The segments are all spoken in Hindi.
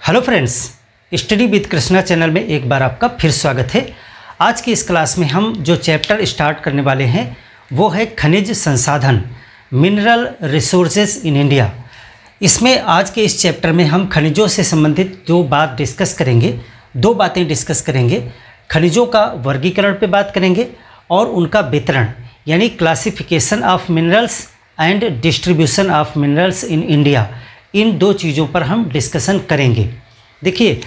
Hello friends, study with Krishna channel में एक बार आपका फिर स्वागत है। आज की इस क्लास में हम जो चैप्टर स्टार्ट करने वाले हैं वो है खनिज संसाधन, मिनरल रिसोर्सेज इन इंडिया। इसमें आज के इस चैप्टर में हम खनिजों से संबंधित दो बातें डिस्कस करेंगे। खनिजों का वर्गीकरण पे बात करेंगे और उनका वितरण यानी classification of minerals and distribution of minerals in India, इन दो चीज़ों पर हम डिस्कशन करेंगे। देखिए,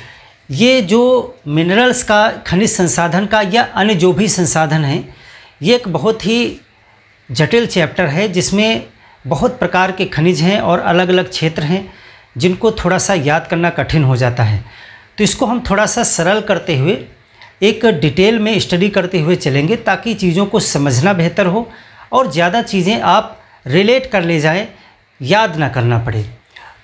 ये जो मिनरल्स का, खनिज संसाधन का या अन्य जो भी संसाधन हैं, ये एक बहुत ही जटिल चैप्टर है जिसमें बहुत प्रकार के खनिज हैं और अलग अलग क्षेत्र हैं जिनको थोड़ा सा याद करना कठिन हो जाता है। तो इसको हम थोड़ा सा सरल करते हुए एक डिटेल में स्टडी करते हुए चलेंगे ताकि चीज़ों को समझना बेहतर हो और ज़्यादा चीज़ें आप रिलेट कर ले जाएं, याद ना करना पड़े।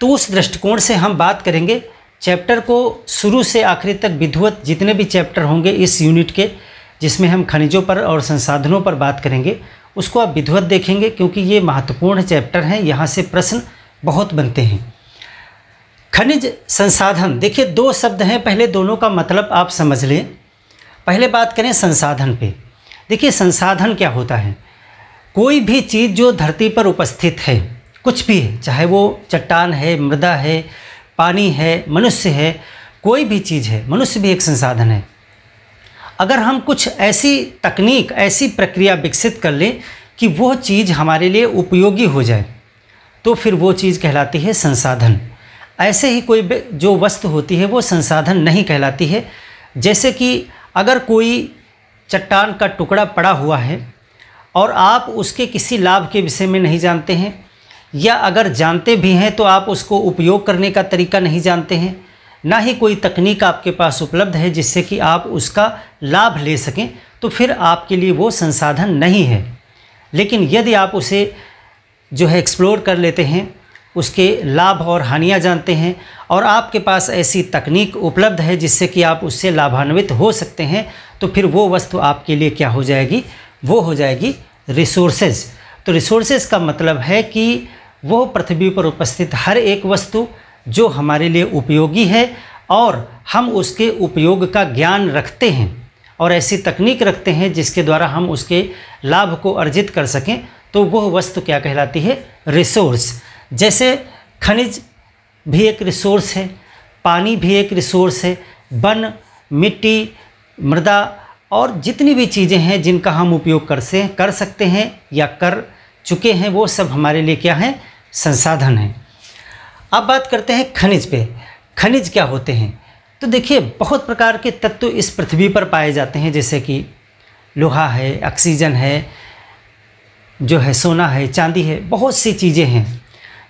तो उस दृष्टिकोण से हम बात करेंगे चैप्टर को शुरू से आखिरी तक विधिवत जितने भी चैप्टर होंगे इस यूनिट के, जिसमें हम खनिजों पर और संसाधनों पर बात करेंगे, उसको आप विधिवत देखेंगे क्योंकि ये महत्वपूर्ण चैप्टर हैं। यहाँ से प्रश्न बहुत बनते हैं। खनिज संसाधन, देखिए दो शब्द हैं, पहले दोनों का मतलब आप समझ लें। पहले बात करें संसाधन पे। देखिए संसाधन क्या होता है? कोई भी चीज़ जो धरती पर उपस्थित है, कुछ भी है, चाहे वो चट्टान है, मृदा है, पानी है, मनुष्य है, कोई भी चीज़ है, मनुष्य भी एक संसाधन है। अगर हम कुछ ऐसी तकनीक, ऐसी प्रक्रिया विकसित कर लें कि वो चीज़ हमारे लिए उपयोगी हो जाए तो फिर वो चीज़ कहलाती है संसाधन। ऐसे ही कोई जो वस्तु होती है वो संसाधन नहीं कहलाती है। जैसे कि अगर कोई चट्टान का टुकड़ा पड़ा हुआ है और आप उसके किसी लाभ के विषय में नहीं जानते हैं, या अगर जानते भी हैं तो आप उसको उपयोग करने का तरीका नहीं जानते हैं, ना ही कोई तकनीक आपके पास उपलब्ध है जिससे कि आप उसका लाभ ले सकें, तो फिर आपके लिए वो संसाधन नहीं है। लेकिन यदि आप उसे जो है एक्सप्लोर कर लेते हैं, उसके लाभ और हानियाँ जानते हैं और आपके पास ऐसी तकनीक उपलब्ध है जिससे कि आप उससे लाभान्वित हो सकते हैं, तो फिर वो वस्तु आपके लिए क्या हो जाएगी? वो हो जाएगी रिसोर्सेज। तो रिसोर्सेज का मतलब है कि वो पृथ्वी पर उपस्थित हर एक वस्तु जो हमारे लिए उपयोगी है और हम उसके उपयोग का ज्ञान रखते हैं और ऐसी तकनीक रखते हैं जिसके द्वारा हम उसके लाभ को अर्जित कर सकें, तो वह वस्तु क्या कहलाती है? रिसोर्स। जैसे खनिज भी एक रिसोर्स है, पानी भी एक रिसोर्स है, वन, मिट्टी, मृदा और जितनी भी चीज़ें हैं जिनका हम उपयोग कर सकते हैं या कर चुके हैं, वो सब हमारे लिए क्या है? संसाधन है। अब बात करते हैं खनिज पे। खनिज क्या होते हैं? तो देखिए बहुत प्रकार के तत्व इस पृथ्वी पर पाए जाते हैं, जैसे कि लोहा है, ऑक्सीजन है, जो है सोना है, चांदी है, बहुत सी चीज़ें हैं,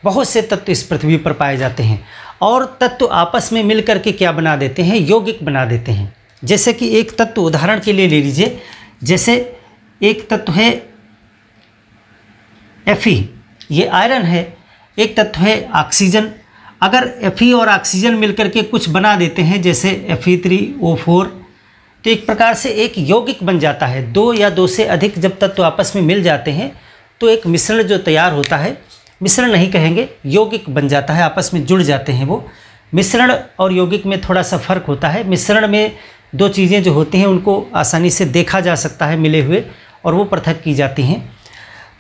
बहुत से तत्व इस पृथ्वी पर पाए जाते हैं। और तत्व आपस में मिलकर के क्या बना देते हैं? यौगिक बना देते हैं। जैसे कि एक तत्व उदाहरण के लिए ले लीजिए, जैसे एक तत्व है Fe, ये आयरन है। एक तत्व है ऑक्सीजन। अगर Fe और ऑक्सीजन मिलकर के कुछ बना देते हैं जैसे Fe3O4, तो एक प्रकार से एक यौगिक बन जाता है। दो या दो से अधिक जब तत्व आपस में मिल जाते हैं तो एक मिश्रण जो तैयार होता है, मिश्रण नहीं कहेंगे, यौगिक बन जाता है, आपस में जुड़ जाते हैं। वो मिश्रण और यौगिक में थोड़ा सा फर्क होता है। मिश्रण में दो चीज़ें जो होती हैं उनको आसानी से देखा जा सकता है मिले हुए, और वो पृथक की जाती हैं।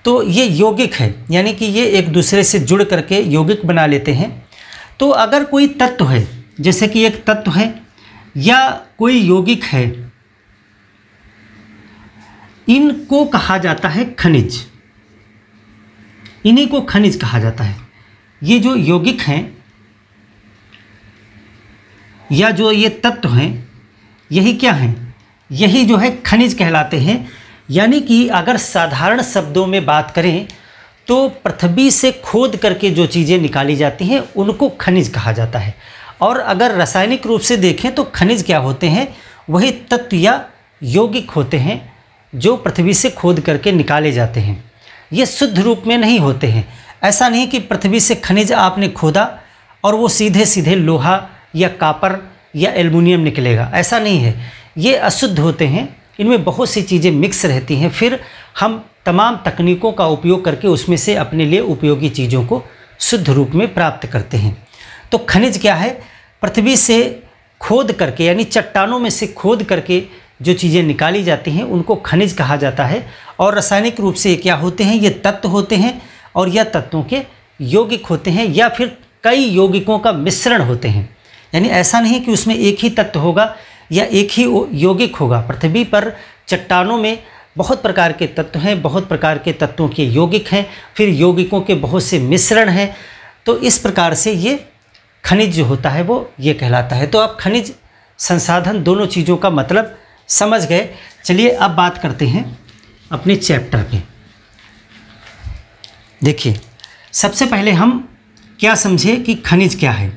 तो ये यौगिक है, यानी कि ये एक दूसरे से जुड़ करके यौगिक बना लेते हैं। तो अगर कोई तत्व है, जैसे कि एक तत्व है या कोई यौगिक है, इनको कहा जाता है खनिज। इन्हीं को खनिज कहा जाता है। ये जो यौगिक हैं या जो ये तत्व हैं, यही क्या हैं? यही जो है खनिज कहलाते हैं। यानी कि अगर साधारण शब्दों में बात करें तो पृथ्वी से खोद करके जो चीज़ें निकाली जाती हैं उनको खनिज कहा जाता है। और अगर रासायनिक रूप से देखें तो खनिज क्या होते हैं? वही तत्व या यौगिक होते हैं जो पृथ्वी से खोद करके निकाले जाते हैं। ये शुद्ध रूप में नहीं होते हैं। ऐसा नहीं कि पृथ्वी से खनिज आपने खोदा और वो सीधे सीधे लोहा या कॉपर या एल्युमिनियम निकलेगा, ऐसा नहीं है। ये अशुद्ध होते हैं, इनमें बहुत सी चीज़ें मिक्स रहती हैं। फिर हम तमाम तकनीकों का उपयोग करके उसमें से अपने लिए उपयोगी चीज़ों को शुद्ध रूप में प्राप्त करते हैं। तो खनिज क्या है? पृथ्वी से खोद करके यानी चट्टानों में से खोद करके जो चीज़ें निकाली जाती हैं उनको खनिज कहा जाता है। और रासायनिक रूप से ये क्या होते हैं, ये तत्व होते हैं और यह तत्वों के यौगिक होते हैं या फिर कई यौगिकों का मिश्रण होते हैं। यानी ऐसा नहीं कि उसमें एक ही तत्व होगा या एक ही यौगिक होगा। पृथ्वी पर चट्टानों में बहुत प्रकार के तत्व हैं, बहुत प्रकार के तत्वों के यौगिक हैं, फिर यौगिकों के बहुत से मिश्रण हैं। तो इस प्रकार से ये खनिज जो होता है वो ये कहलाता है। तो आप खनिज संसाधन दोनों चीज़ों का मतलब समझ गए। चलिए अब बात करते हैं अपने चैप्टर पे। देखिए, सबसे पहले हम क्या समझे कि खनिज क्या है।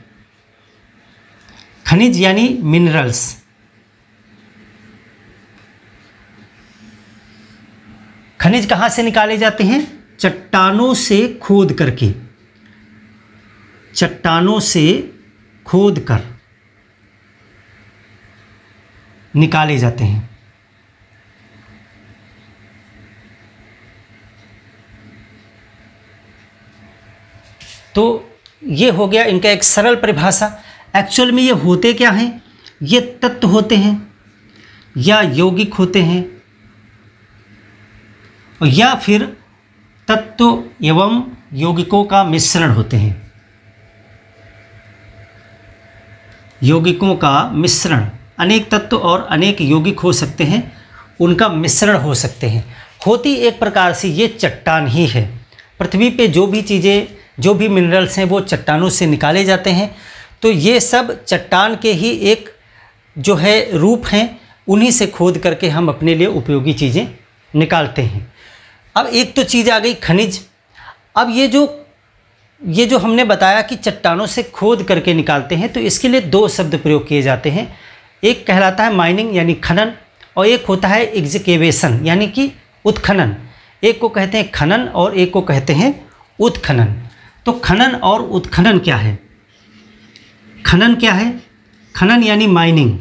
खनिज यानी मिनरल्स। खनिज कहाँ से निकाले जाते हैं? चट्टानों से खोद करके, चट्टानों से खोद कर निकाले जाते हैं। तो ये हो गया इनका एक सरल परिभाषा। एक्चुअल में ये होते क्या हैं? ये तत्व होते हैं या यौगिक होते हैं या फिर तत्व एवं यौगिकों का मिश्रण होते हैं। यौगिकों का मिश्रण, अनेक तत्व और अनेक यौगिक हो सकते हैं, उनका मिश्रण हो सकते हैं। होती एक प्रकार से ये चट्टान ही है। पृथ्वी पे जो भी चीज़ें, जो भी मिनरल्स हैं वो चट्टानों से निकाले जाते हैं। तो ये सब चट्टान के ही एक जो है रूप हैं, उन्हीं से खोद करके हम अपने लिए उपयोगी चीज़ें निकालते हैं। अब एक तो चीज़ आ गई खनिज। अब ये जो हमने बताया कि चट्टानों से खोद करके निकालते हैं, तो इसके लिए दो शब्द प्रयोग किए जाते हैं। एक कहलाता है माइनिंग यानी खनन, और एक होता है एक्सकेवेशन यानी कि उत्खनन। एक को कहते हैं खनन और एक को कहते हैं उत्खनन। तो खनन और उत्खनन क्या है? खनन क्या है? खनन यानी माइनिंग।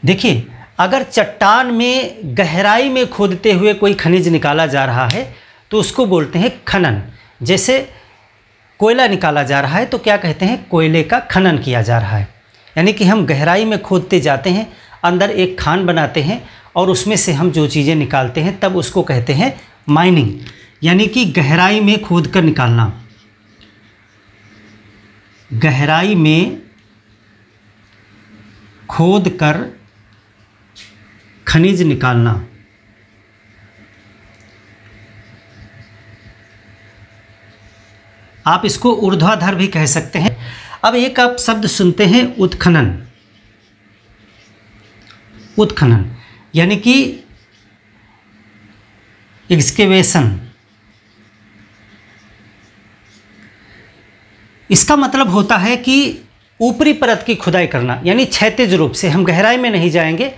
देखिए, अगर चट्टान में गहराई में खोदते हुए कोई खनिज निकाला जा रहा है तो उसको बोलते हैं खनन। जैसे कोयला निकाला जा रहा है तो क्या कहते हैं? कोयले का खनन किया जा रहा है। यानी कि हम गहराई में खोदते जाते हैं, अंदर एक खान बनाते हैं और उसमें से हम जो चीज़ें निकालते हैं तब उसको कहते हैं माइनिंग। यानी कि गहराई में खोद कर निकालना, गहराई में खोद कर खनिज निकालना। आप इसको ऊर्ध्वाधर भी कह सकते हैं। अब एक आप शब्द सुनते हैं उत्खनन। उत्खनन यानी कि एक्सकेवेशन। इसका मतलब होता है कि ऊपरी परत की खुदाई करना, यानी क्षैतिज रूप से। हम गहराई में नहीं जाएंगे,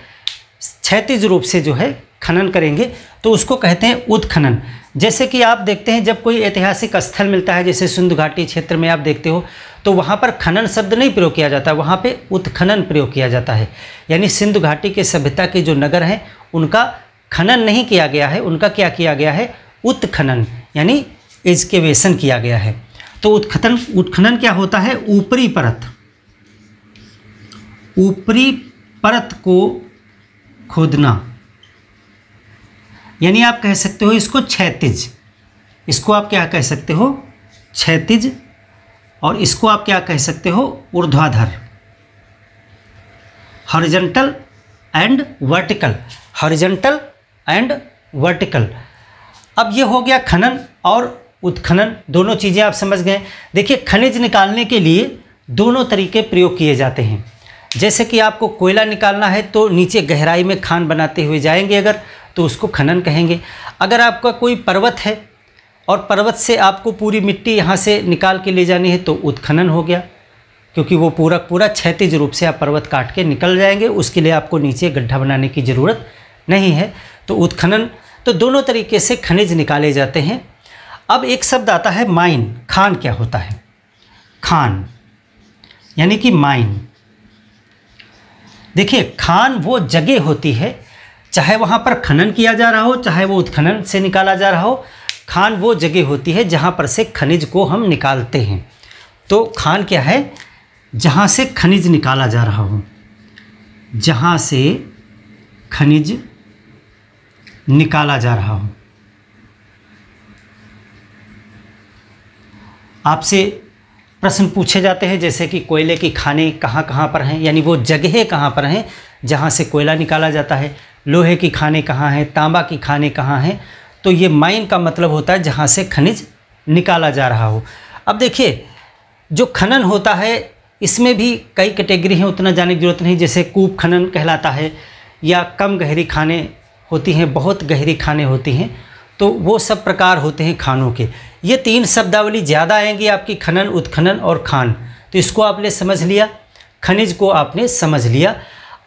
क्षैतिज रूप से जो है खनन करेंगे, तो उसको कहते हैं उत्खनन। जैसे कि आप देखते हैं जब कोई ऐतिहासिक स्थल मिलता है, जैसे सिंधु घाटी क्षेत्र में आप देखते हो, तो वहाँ पर खनन शब्द नहीं प्रयोग किया जाता, वहाँ पे उत्खनन प्रयोग किया जाता है। यानी सिंधु घाटी के सभ्यता के जो नगर हैं उनका खनन नहीं किया गया है, उनका क्या किया गया है? उत्खनन यानी एक्सकेवेशन किया गया है। तो उत्खनन क्या होता है? ऊपरी परत, ऊपरी परत को खोदना। यानी आप कह सकते हो इसको क्षैतिज, इसको आप क्या कह सकते हो? क्षैतिज। और इसको आप क्या कह सकते हो? ऊर्ध्वाधर, horizontal and vertical, horizontal and vertical. अब ये हो गया खनन और उत्खनन, दोनों चीज़ें आप समझ गए। देखिए, खनिज निकालने के लिए दोनों तरीके प्रयोग किए जाते हैं। जैसे कि आपको कोयला निकालना है तो नीचे गहराई में खान बनाते हुए जाएंगे अगर, तो उसको खनन कहेंगे। अगर आपका कोई पर्वत है और पर्वत से आपको पूरी मिट्टी यहाँ से निकाल के ले जानी है तो उत्खनन हो गया, क्योंकि वो पूरा क्षैतिज रूप से आप पर्वत काट के निकल जाएंगे, उसके लिए आपको नीचे गड्ढा बनाने की ज़रूरत नहीं है। तो उत्खनन, तो दोनों तरीके से खनिज निकाले जाते हैं। अब एक शब्द आता है माइन। खान क्या होता है? खान यानी कि माइन। देखिए, खान वो जगह होती है, चाहे वहाँ पर खनन किया जा रहा हो, चाहे वो उत्खनन से निकाला जा रहा हो, खान वो जगह होती है जहाँ पर से खनिज को हम निकालते हैं। तो खान क्या है? जहाँ से खनिज निकाला जा रहा हो, जहाँ से खनिज निकाला जा रहा हो। आपसे प्रश्न पूछे जाते हैं जैसे कि कोयले की खानें कहाँ कहाँ पर हैं, यानी वो जगहें कहाँ पर हैं जहाँ से कोयला निकाला जाता है। लोहे की खानें कहाँ हैं, तांबा की खानें कहाँ हैं। तो ये माइन का मतलब होता है जहाँ से खनिज निकाला जा रहा हो। अब देखिए, जो खनन होता है इसमें भी कई कैटेगरी हैं, उतना जानने की ज़रूरत नहीं। जैसे कूप खनन कहलाता है, या कम गहरी खानें होती हैं, बहुत गहरी खानें होती हैं। तो वो सब प्रकार होते हैं खानों के। ये 3 शब्दावली ज़्यादा आएंगी आपकी, खनन, उत्खनन और खान। तो इसको आपने समझ लिया, खनिज को आपने समझ लिया।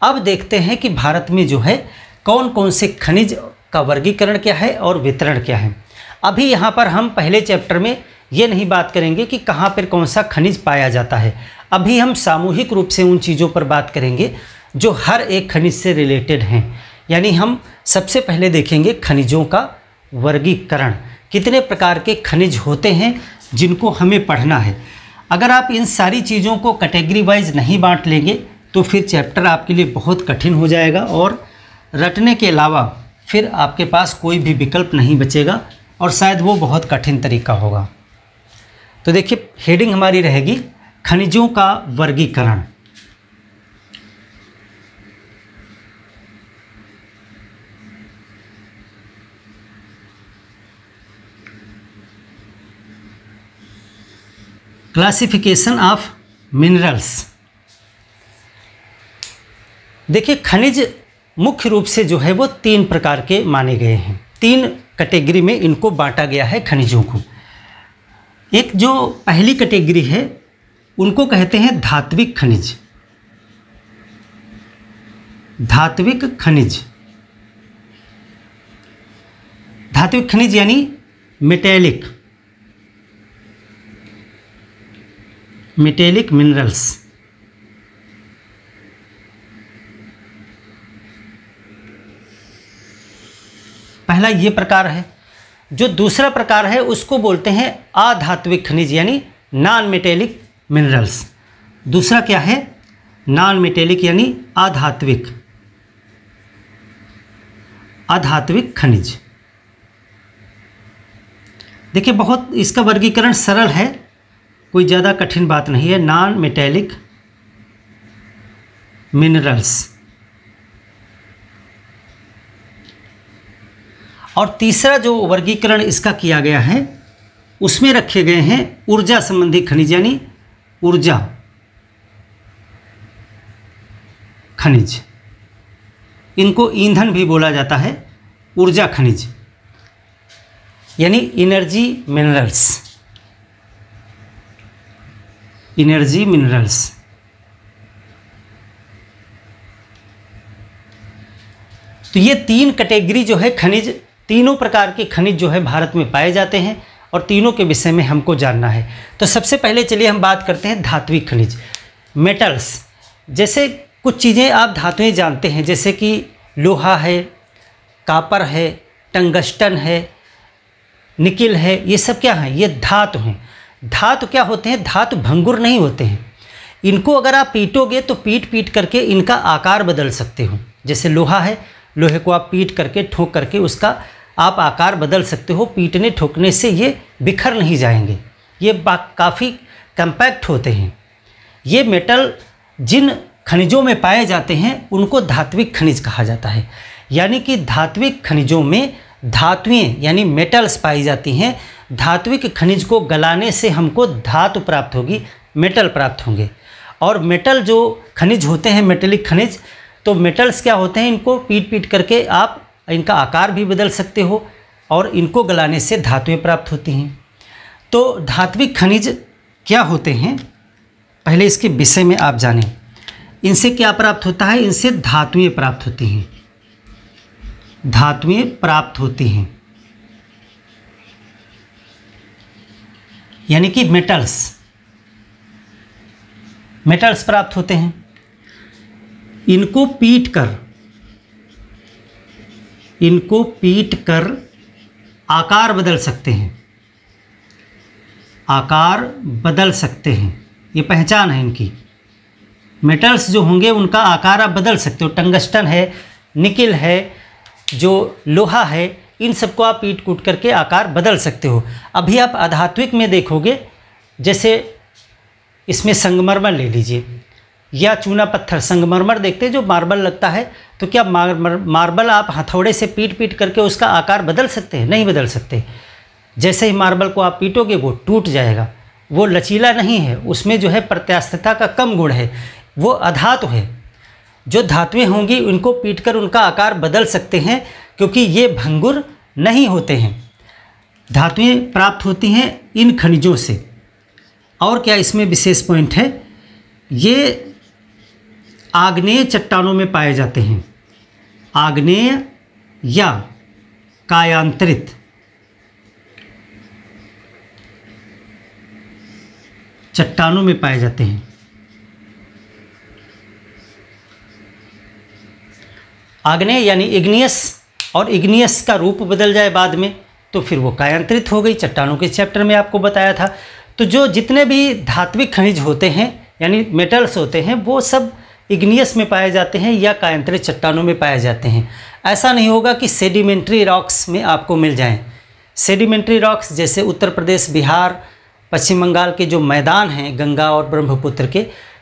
अब देखते हैं कि भारत में जो है कौन कौन से खनिज का वर्गीकरण क्या है और वितरण क्या है। अभी यहाँ पर हम पहले चैप्टर में ये नहीं बात करेंगे कि कहाँ पर कौन सा खनिज पाया जाता है। अभी हम सामूहिक रूप से उन चीज़ों पर बात करेंगे जो हर एक खनिज से रिलेटेड हैं। यानी हम सबसे पहले देखेंगे खनिजों का वर्गीकरण, कितने प्रकार के खनिज होते हैं जिनको हमें पढ़ना है। अगर आप इन सारी चीज़ों को कैटेगरी वाइज नहीं बांट लेंगे तो फिर चैप्टर आपके लिए बहुत कठिन हो जाएगा, और रटने के अलावा फिर आपके पास कोई भी विकल्प नहीं बचेगा, और शायद वो बहुत कठिन तरीका होगा। तो देखिए, हेडिंग हमारी रहेगी खनिजों का वर्गीकरण। Classification of minerals. देखिए, खनिज मुख्य रूप से जो है वो 3 प्रकार के माने गए हैं। 3 कैटेगरी में इनको बांटा गया है खनिजों को। एक जो पहली कैटेगरी है उनको कहते हैं धात्विक खनिज। धात्विक खनिज, धात्विक खनिज यानी मेटेलिक, मेटेलिक मिनरल्स। पहला ये प्रकार है। जो दूसरा प्रकार है उसको बोलते हैं अधात्विक खनिज, यानी नॉन मेटेलिक मिनरल्स। दूसरा क्या है? नॉन मेटेलिक यानी अधात्विक, अधात्विक खनिज। देखिए, बहुत इसका वर्गीकरण सरल है, कोई ज़्यादा कठिन बात नहीं है। Non metallic minerals. और तीसरा जो वर्गीकरण इसका किया गया है उसमें रखे गए हैं ऊर्जा संबंधी खनिज, यानी ऊर्जा खनिज। इनको ईंधन भी बोला जाता है, ऊर्जा खनिज यानी एनर्जी मिनरल्स, एनर्जी मिनरल्स। तो ये 3 कैटेगरी जो है खनिज, तीनों प्रकार के खनिज जो है भारत में पाए जाते हैं, और तीनों के विषय में हमको जानना है। तो सबसे पहले चलिए हम बात करते हैं धात्विक खनिज, मेटल्स। जैसे कुछ चीज़ें आप धातुएं जानते हैं, जैसे कि लोहा है, कापर है, टंगस्टन है, निकिल है, ये सब क्या हैं? ये धातु हैं। धातु क्या होते हैं? धातु भंगुर नहीं होते हैं। इनको अगर आप पीटोगे तो पीट पीट करके इनका आकार बदल सकते हो। जैसे लोहा है, लोहे को आप पीट करके, ठोक करके उसका आप आकार बदल सकते हो। पीटने ठोकने से ये बिखर नहीं जाएंगे, ये काफ़ी कम्पैक्ट होते हैं। ये मेटल जिन खनिजों में पाए जाते हैं उनको धात्विक खनिज कहा जाता है। यानी कि धात्विक खनिजों में धातुएं यानी मेटल्स पाई जाती हैं। धात्विक खनिज को गलाने से हमको धातु प्राप्त होगी, मेटल प्राप्त होंगे। और मेटल जो खनिज होते हैं, मेटेलिक खनिज, तो मेटल्स क्या होते हैं? इनको पीट पीट करके आप इनका आकार भी बदल सकते हो, और इनको गलाने से धातुएं प्राप्त होती हैं। तो धात्विक खनिज क्या होते हैं, पहले इसके विषय में आप जानें। इनसे क्या प्राप्त होता है? इनसे धातुएं प्राप्त होती हैं, धातुएं प्राप्त होती हैं, यानी कि मेटल्स प्राप्त होते हैं। इनको पीट कर आकार बदल सकते हैं, आकार बदल सकते हैं। ये पहचान है इनकी। मेटल्स जो होंगे उनका आकार आप बदल सकते हो। टंगस्टन है, निकिल है, जो लोहा है, इन सबको आप पीट कूट करके आकार बदल सकते हो। अभी आप अधात्विक में देखोगे, जैसे इसमें संगमरमर ले लीजिए या चूना पत्थर। संगमरमर देखते हैं जो मार्बल लगता है, तो क्या मार्बल आप हथौड़े से पीट पीट करके उसका आकार बदल सकते हैं? नहीं बदल सकते। जैसे ही मार्बल को आप पीटोगे वो टूट जाएगा, वो लचीला नहीं है, उसमें जो है प्रत्यास्थता का कम गुण है, वो अधातु है। जो धातुएं होंगी उनको पीटकर उनका आकार बदल सकते हैं, क्योंकि ये भंगुर नहीं होते हैं। धातुएं प्राप्त होती हैं इन खनिजों से। और क्या इसमें विशेष पॉइंट है, ये आग्नेय चट्टानों में पाए जाते हैं। आग्नेय या कायांतरित चट्टानों में पाए जाते हैं। आग्नेय यानी इग्नियस, और इग्नियस का रूप बदल जाए बाद में तो फिर वो कायांतरित हो गई। चट्टानों के चैप्टर में आपको बताया था। तो जो जितने भी धात्विक खनिज होते हैं यानी मेटल्स होते हैं, वो सब इग्नियस में पाए जाते हैं या कायांतरित चट्टानों में पाए जाते हैं। ऐसा नहीं होगा कि सेडिमेंट्री रॉक्स में आपको मिल जाएं। सेडिमेंट्री रॉक्स जैसे उत्तर प्रदेश, बिहार, पश्चिम बंगाल के जो मैदान हैं गंगा और ब्रह्मपुत्र के,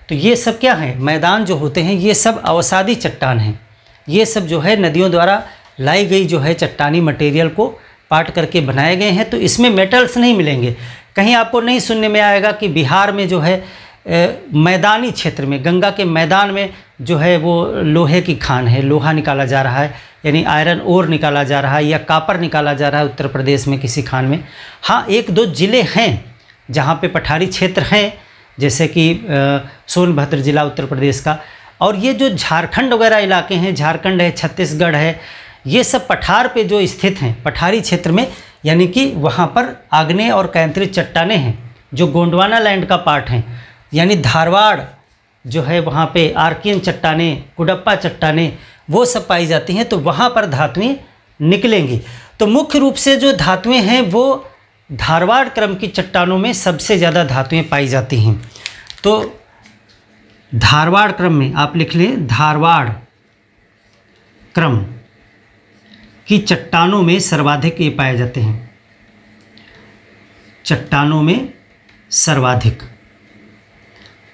तो ये सब क्या हैं, मैदान जो होते हैं ये सब अवसादी चट्टान हैं। ये सब जो है नदियों द्वारा लाई गई जो है चट्टानी मटेरियल को पाट करके बनाए गए हैं। तो इसमें मेटल्स नहीं मिलेंगे। कहीं आपको नहीं सुनने में आएगा कि बिहार में जो है मैदानी क्षेत्र में, गंगा के मैदान में जो है वो लोहे की खान है, लोहा निकाला जा रहा है, यानी आयरन ओर निकाला जा रहा है या कापर निकाला जा रहा है उत्तर प्रदेश में किसी खान में। हाँ, एक दो ज़िले हैं जहाँ पे पठारी क्षेत्र हैं, जैसे कि सोनभद्र ज़िला उत्तर प्रदेश का। और ये जो झारखंड वगैरह इलाके हैं, झारखंड है, छत्तीसगढ़ है, ये सब पठार पे जो स्थित हैं, पठारी क्षेत्र में, यानी कि वहाँ पर आग्नेय और कायांतरित चट्टानें हैं। जो गोंडवाना लैंड का पार्ट हैं, यानी धारवाड़ जो है, वहाँ पे आर्कियन चट्टानें, कुडप्पा चट्टानें, वो सब पाई जाती हैं। तो वहाँ पर धातुएँ निकलेंगी। तो मुख्य रूप से जो धातुएँ हैं वो धारवाड़ क्रम की चट्टानों में सबसे ज़्यादा धातुएँ पाई जाती हैं। तो धारवाड़ क्रम में आप लिख लें, धारवाड़ क्रम की चट्टानों में सर्वाधिक ये पाए जाते हैं। चट्टानों में सर्वाधिक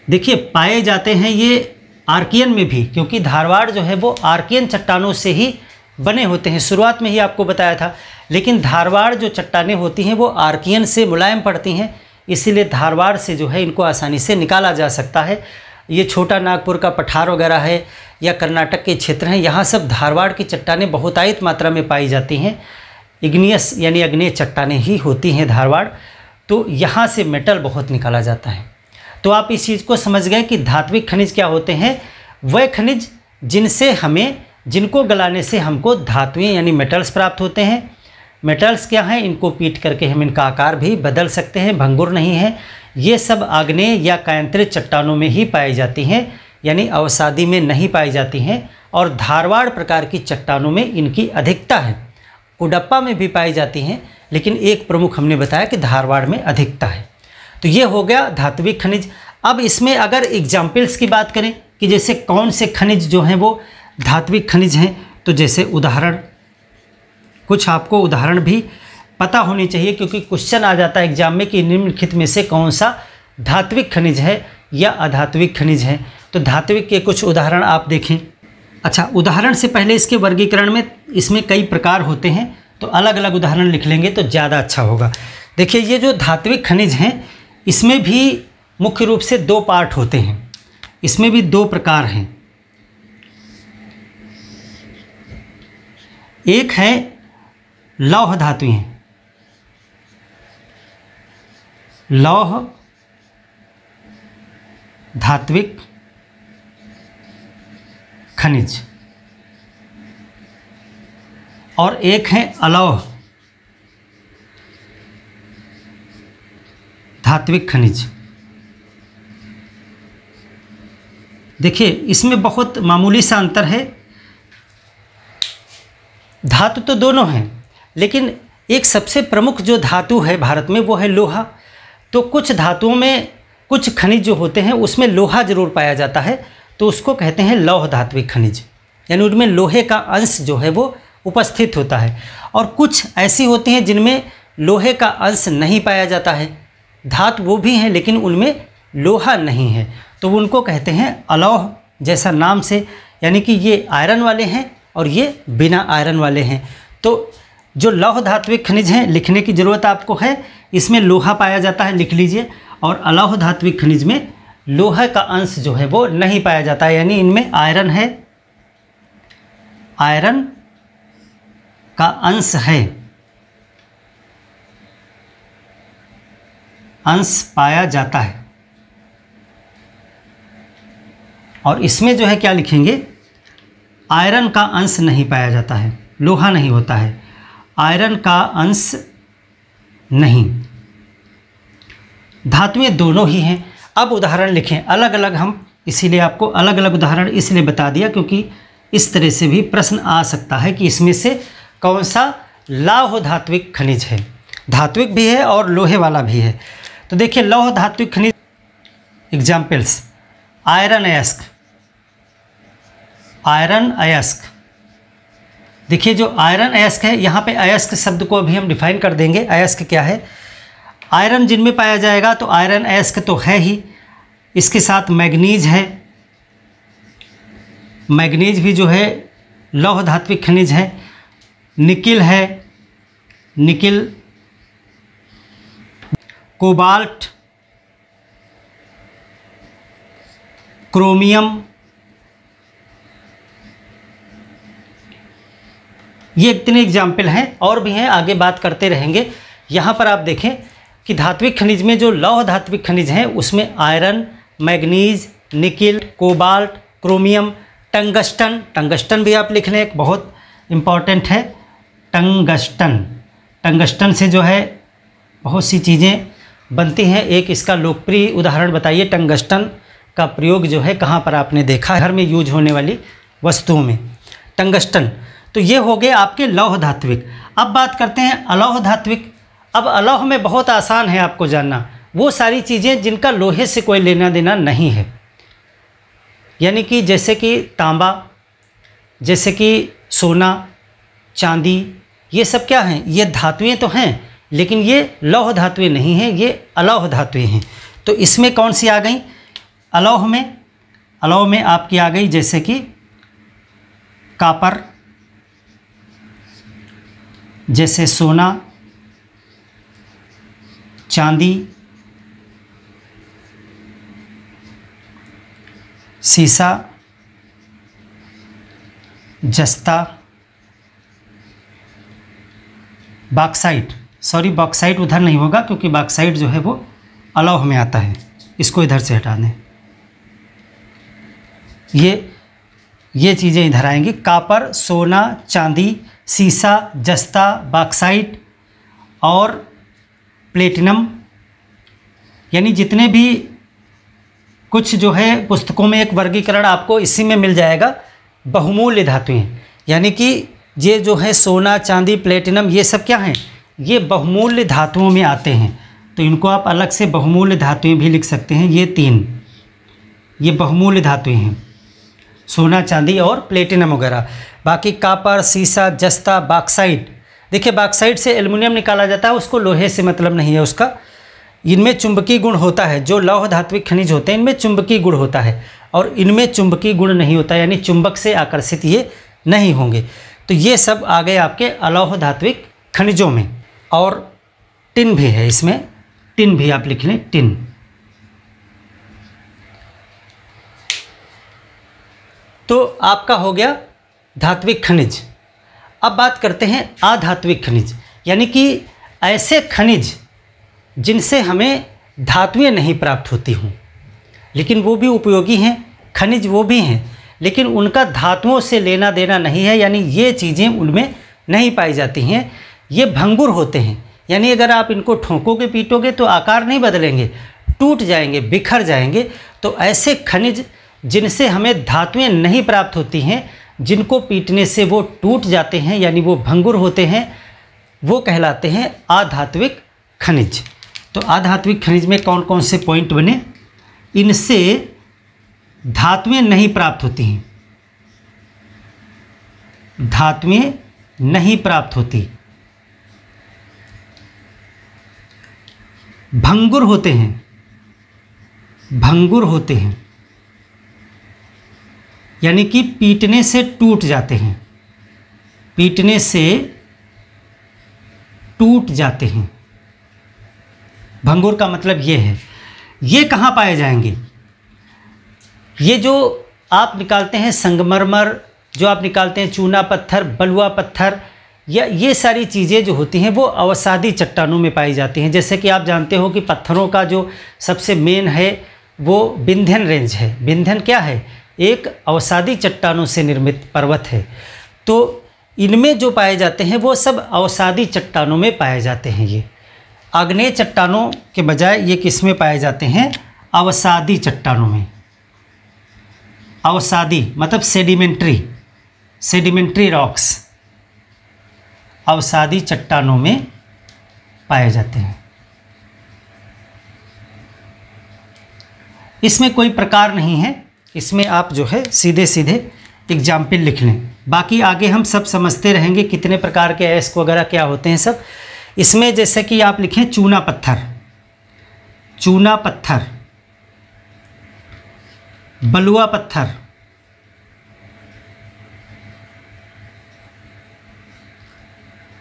देखिए पाए जाते हैं ये आर्कियन में भी, क्योंकि धारवाड़ जो है वो आर्कियन चट्टानों से ही बने होते हैं। शुरुआत में ही आपको बताया था। लेकिन धारवाड़ जो चट्टानें होती हैं वो आर्कियन से मुलायम पड़ती हैं, इसीलिए धारवाड़ से जो है इनको आसानी से निकाला जा सकता है। ये छोटा नागपुर का पठार वगैरह है या कर्नाटक के क्षेत्र हैं, यहाँ सब धारवाड़ की चट्टानें बहुतायत मात्रा में पाई जाती हैं। इग्नियस यानी अग्नेय चट्टानें ही होती हैं धारवाड़। तो यहाँ से मेटल बहुत निकाला जाता है। तो आप इस चीज़ को समझ गए कि धात्विक खनिज क्या होते हैं। वह खनिज जिनसे हमें, जिनको गलाने से हमको धातुएं यानी मेटल्स प्राप्त होते हैं। मेटल्स क्या हैं, इनको पीट करके हम इनका आकार भी बदल सकते हैं, भंगुर नहीं है। ये सब आग्नेय या कायांतरित चट्टानों में ही पाई जाती हैं, यानी अवसादी में नहीं पाई जाती हैं। और धारवाड़ प्रकार की चट्टानों में इनकी अधिकता है। कुडप्पा में भी पाई जाती हैं, लेकिन एक प्रमुख हमने बताया कि धारवाड़ में अधिकता है। तो ये हो गया धात्विक खनिज। अब इसमें अगर एग्जाम्पल्स की बात करें कि जैसे कौन से खनिज जो हैं वो धात्विक खनिज हैं, तो जैसे उदाहरण, कुछ आपको उदाहरण भी पता होनी चाहिए, क्योंकि क्वेश्चन आ जाता है एग्जाम में कि निम्नलिखित में से कौन सा धात्विक खनिज है या अधात्विक खनिज है। तो धात्विक के कुछ उदाहरण आप देखें। अच्छा, उदाहरण से पहले इसके वर्गीकरण में इसमें कई प्रकार होते हैं, तो अलग अलग उदाहरण लिख लेंगे तो ज़्यादा अच्छा होगा। देखिए, ये जो धात्विक खनिज हैं इसमें भी मुख्य रूप से दो पार्ट होते हैं। इसमें भी दो प्रकार हैं। एक है लौह धातुएं, लौह धात्विक खनिज, और एक है अलौह धात्विक खनिज। देखिए, इसमें बहुत मामूली सा अंतर है। धातु तो दोनों हैं, लेकिन एक सबसे प्रमुख जो धातु है भारत में वो है लोहा। तो कुछ धातुओं में कुछ खनिज जो होते हैं उसमें लोहा जरूर पाया जाता है, तो उसको कहते हैं लौह धात्विक खनिज, यानी उनमें लोहे का अंश जो है वो उपस्थित होता है। और कुछ ऐसी होती हैं जिनमें लोहे का अंश नहीं पाया जाता है, धातु वो भी हैं लेकिन उनमें लोहा नहीं है, तो उनको कहते हैं अलौह, जैसा नाम से, यानी कि ये आयरन वाले हैं और ये बिना आयरन वाले हैं। तो जो लौह धात्विक खनिज हैं, लिखने की ज़रूरत आपको है, इसमें लोहा पाया जाता है, लिख लीजिए। और अलौह धात्विक खनिज में लोहा का अंश जो है वो नहीं पाया जाता है, यानी इनमें आयरन है, आयरन का अंश है, अंश पाया जाता है। और इसमें जो है क्या लिखेंगे, आयरन का अंश नहीं पाया जाता है, लोहा नहीं होता है, आयरन का अंश नहीं। धातुएं दोनों ही हैं। अब उदाहरण लिखें अलग अलग, हम इसीलिए आपको अलग अलग उदाहरण इसलिए बता दिया क्योंकि इस तरह से भी प्रश्न आ सकता है कि इसमें से कौन सा लौह धात्विक खनिज है, धात्विक भी है और लोहे वाला भी है। तो देखिए लौह धात्विक खनिज एग्जाम्पल्स, आयरन अयस्क, आयरन अयस्क। देखिए जो आयरन अयस्क है, यहाँ पे अयस्क शब्द को अभी हम डिफाइन कर देंगे, अयस्क क्या है। आयरन जिनमें पाया जाएगा तो आयरन अयस्क तो है ही, इसके साथ मैग्नीज है, मैग्नीज भी जो है लौह धात्विक खनिज है, निकिल है, निकिल, कोबाल्ट, क्रोमियम, ये इतने एग्जाम्पल हैं, और भी हैं, आगे बात करते रहेंगे। यहाँ पर आप देखें कि धात्विक खनिज में जो लौह धात्विक खनिज हैं उसमें iron, manganese, nickel, cobalt, chromium, tungsten, tungsten भी आप लिख लें, एक बहुत इम्पॉर्टेंट है टंगस्टन। टंगस्टन से जो है बहुत सी चीज़ें बनती हैं, एक इसका लोकप्रिय उदाहरण बताइए, टंगस्टन का प्रयोग जो है कहाँ पर आपने देखा है, घर में यूज होने वाली वस्तुओं में, टंगस्टन। तो ये हो गए आपके लौह धात्विक। अब बात करते हैं अलौह धात्विक। अब अलौह में बहुत आसान है आपको जानना, वो सारी चीज़ें जिनका लोहे से कोई लेना देना नहीं है, यानी कि जैसे कि तांबा, जैसे कि सोना, चांदी, ये सब क्या हैं, ये धातुएं तो हैं लेकिन ये लौह धातुएं नहीं हैं, ये अलौह धातुएं हैं। तो इसमें कौन सी आ गई, अलौह में, अलौह में आपकी आ गई जैसे कि कापर, जैसे सोना, चांदी, सीसा, जस्ता, बॉक्साइट, सॉरी बॉक्साइट उधर नहीं होगा क्योंकि बॉक्साइट जो है वो अलौह में आता है, इसको इधर से हटा दें, ये चीज़ें इधर आएंगी, कापर, सोना, चांदी, सीसा, जस्ता, बॉक्साइट और प्लेटिनम, यानी जितने भी कुछ जो है पुस्तकों में एक वर्गीकरण आपको इसी में मिल जाएगा, बहुमूल्य धातुएं, यानी कि ये जो है सोना, चांदी, प्लेटिनम, ये सब क्या हैं, ये बहुमूल्य धातुओं में आते हैं। तो इनको आप अलग से बहुमूल्य धातुएं भी लिख सकते हैं, ये तीन, ये बहुमूल्य धातुएं हैं, सोना, चांदी और प्लेटिनम वगैरह। बाकी कापर, सीसा, जस्ता, बॉक्साइट, देखिए बॉक्साइट से एल्युमिनियम निकाला जाता है, उसको लोहे से मतलब नहीं है उसका, इनमें चुंबकीय गुण होता है, जो लौह धात्विक खनिज होते हैं इनमें चुंबकीय गुण होता है और इनमें चुंबकीय गुण नहीं होता, यानी चुंबक से आकर्षित ये नहीं होंगे। तो ये सब आ गए आपके अलौह धात्विक खनिजों में। और टिन भी है इसमें, टिन भी आप लिख लें, टिन। तो आपका हो गया धात्विक खनिज। अब बात करते हैं अधात्विक खनिज, यानी कि ऐसे खनिज जिनसे हमें धातुएं नहीं प्राप्त होती हों, लेकिन वो भी उपयोगी हैं, खनिज वो भी हैं, लेकिन उनका धातुओं से लेना देना नहीं है, यानी ये चीज़ें उनमें नहीं पाई जाती हैं, ये भंगुर होते हैं, यानी अगर आप इनको ठोकोगे पीटोगे तो आकार नहीं बदलेंगे, टूट जाएंगे, बिखर जाएंगे। तो ऐसे खनिज जिनसे हमें धातुएं नहीं प्राप्त होती हैं, जिनको पीटने से वो टूट जाते हैं यानी वो भंगुर होते हैं, वो कहलाते हैं अधात्विक खनिज। तो अधात्विक खनिज में कौन कौन से पॉइंट बने? इनसे धातुएं नहीं प्राप्त होती हैं, धातुएं नहीं प्राप्त होती, भंगुर होते हैं, भंगुर होते हैं, यानी कि पीटने से टूट जाते हैं, पीटने से टूट जाते हैं। भंगुर का मतलब ये है। ये कहाँ पाए जाएंगे? ये जो आप निकालते हैं संगमरमर, जो आप निकालते हैं चूना पत्थर, बलुआ पत्थर, या ये सारी चीज़ें जो होती हैं वो अवसादी चट्टानों में पाई जाती हैं। जैसे कि आप जानते हो कि पत्थरों का जो सबसे मेन है वो विंध्यन रेंज है। विंध्यन क्या है? एक अवसादी चट्टानों से निर्मित पर्वत है। तो इनमें जो पाए जाते हैं वो सब अवसादी चट्टानों में पाए जाते हैं। ये आग्नेय चट्टानों के बजाय ये किस में पाए जाते हैं? अवसादी चट्टानों में। अवसादी मतलब सेडिमेंट्री, सेडिमेंट्री रॉक्स अवसादी चट्टानों में पाए जाते हैं। इसमें कोई प्रकार नहीं है, इसमें आप जो है सीधे सीधे एग्जाम्पल लिख लें। बाकी आगे हम सब समझते रहेंगे कितने प्रकार के अयस्क वगैरह क्या होते हैं सब। इसमें जैसे कि आप लिखें चूना पत्थर, चूना पत्थर, बलुआ पत्थर,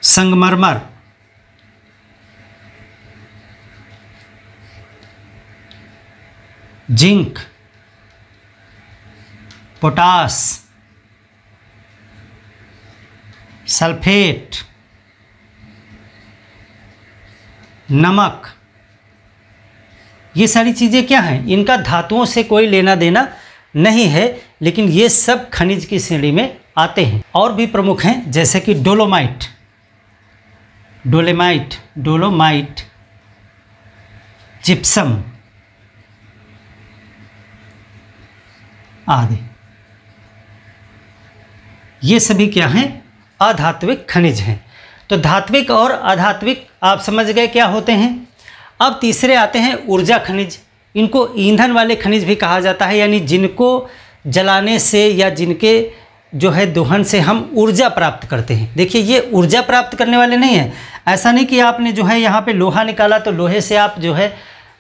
संगमरमर, जिंक, पोटास, सल्फेट, नमक, ये सारी चीज़ें क्या हैं? इनका धातुओं से कोई लेना देना नहीं है, लेकिन ये सब खनिज की श्रेणी में आते हैं। और भी प्रमुख हैं जैसे कि डोलोमाइट, डोलेमाइट, डोलोमाइट, जिप्सम आदि। ये सभी क्या हैं? अधात्विक खनिज हैं। तो धात्विक और अधात्विक आप समझ गए क्या होते हैं। अब तीसरे आते हैं ऊर्जा खनिज। इनको ईंधन वाले खनिज भी कहा जाता है, यानी जिनको जलाने से या जिनके जो है दोहन से हम ऊर्जा प्राप्त करते हैं। देखिए ये ऊर्जा प्राप्त करने वाले नहीं हैं। ऐसा नहीं कि आपने जो है यहाँ पे लोहा निकाला तो लोहे से आप जो है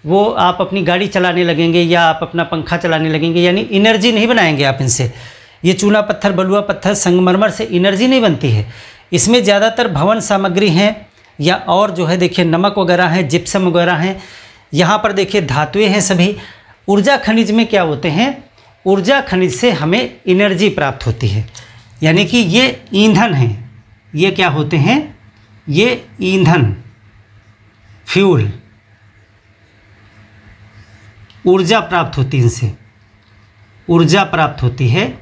वो आप अपनी गाड़ी चलाने लगेंगे या आप अपना पंखा चलाने लगेंगे, यानी एनर्जी नहीं बनाएंगे आप इनसे। ये चूना पत्थर, बलुआ पत्थर, संगमरमर से एनर्जी नहीं बनती है। इसमें ज़्यादातर भवन सामग्री हैं या और जो है देखिए नमक वगैरह हैं, जिप्सम वगैरह हैं। यहाँ पर देखिए धातुएं हैं सभी। ऊर्जा खनिज में क्या होते हैं? ऊर्जा खनिज से हमें एनर्जी प्राप्त होती है, यानी कि ये ईंधन हैं। ये क्या होते हैं? ये ईंधन, फ्यूल, ऊर्जा प्राप्त होती है, इनसे ऊर्जा प्राप्त होती है।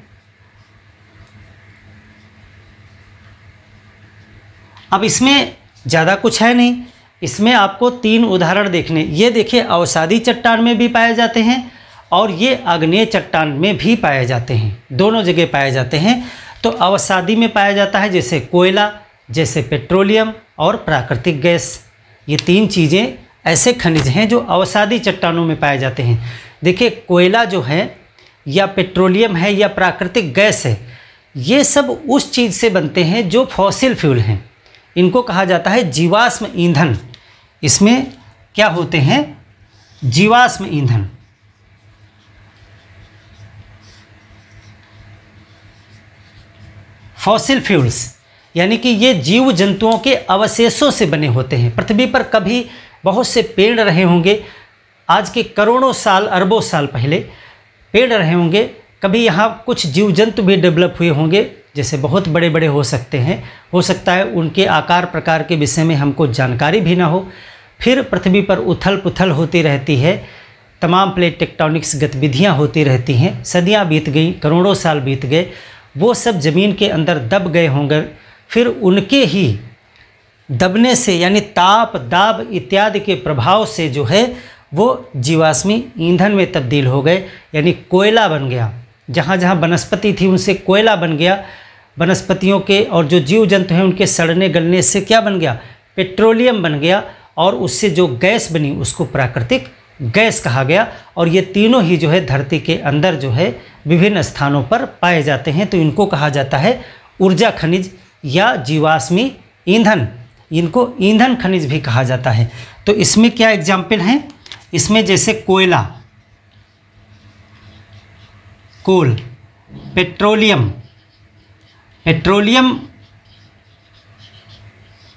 अब इसमें ज़्यादा कुछ है नहीं, इसमें आपको 3 उदाहरण देखने। ये देखिए अवसादी चट्टान में भी पाए जाते हैं और ये आग्नेय चट्टान में भी पाए जाते हैं, दोनों जगह पाए जाते हैं। तो अवसादी में पाया जाता है जैसे कोयला, जैसे पेट्रोलियम और प्राकृतिक गैस। ये 3 चीज़ें ऐसे खनिज हैं जो अवसादी चट्टानों में पाए जाते हैं। देखिए कोयला जो है या पेट्रोलियम है या प्राकृतिक गैस है, ये सब उस चीज़ से बनते हैं जो फॉसिल फ्यूल हैं। इनको कहा जाता है जीवाश्म ईंधन। इसमें क्या होते हैं? जीवाश्म ईंधन। फॉसिल फ्यूल्स यानी कि ये जीव जंतुओं के अवशेषों से बने होते हैं। पृथ्वी पर कभी बहुत से पेड़ रहे होंगे, आज के करोड़ों साल, अरबों साल पहले पेड़ रहे होंगे। कभी यहाँ कुछ जीव जंतु भी डेवलप हुए होंगे, जैसे बहुत बड़े बड़े हो सकते हैं। हो सकता है उनके आकार प्रकार के विषय में हमको जानकारी भी ना हो। फिर पृथ्वी पर उथल पुथल होती रहती है, तमाम प्लेट टेक्टोनिक्स गतिविधियाँ होती रहती हैं। सदियाँ बीत गई, करोड़ों साल बीत गए, वो सब ज़मीन के अंदर दब गए होंगे। फिर उनके ही दबने से यानी ताप, दाब इत्यादि के प्रभाव से जो है वो जीवाश्मी ईंधन में तब्दील हो गए, यानी कोयला बन गया। जहाँ जहाँ वनस्पति थी उनसे कोयला बन गया। वनस्पतियों के और जो जीव जंतु हैं उनके सड़ने गलने से क्या बन गया? पेट्रोलियम बन गया। और उससे जो गैस बनी उसको प्राकृतिक गैस कहा गया। और ये तीनों ही जो है धरती के अंदर जो है विभिन्न स्थानों पर पाए जाते हैं, तो इनको कहा जाता है ऊर्जा खनिज या जीवाश्मी ईंधन। इनको ईंधन खनिज भी कहा जाता है। तो इसमें क्या एग्जाम्पल हैं, इसमें जैसे कोयला, कोल, पेट्रोलियम,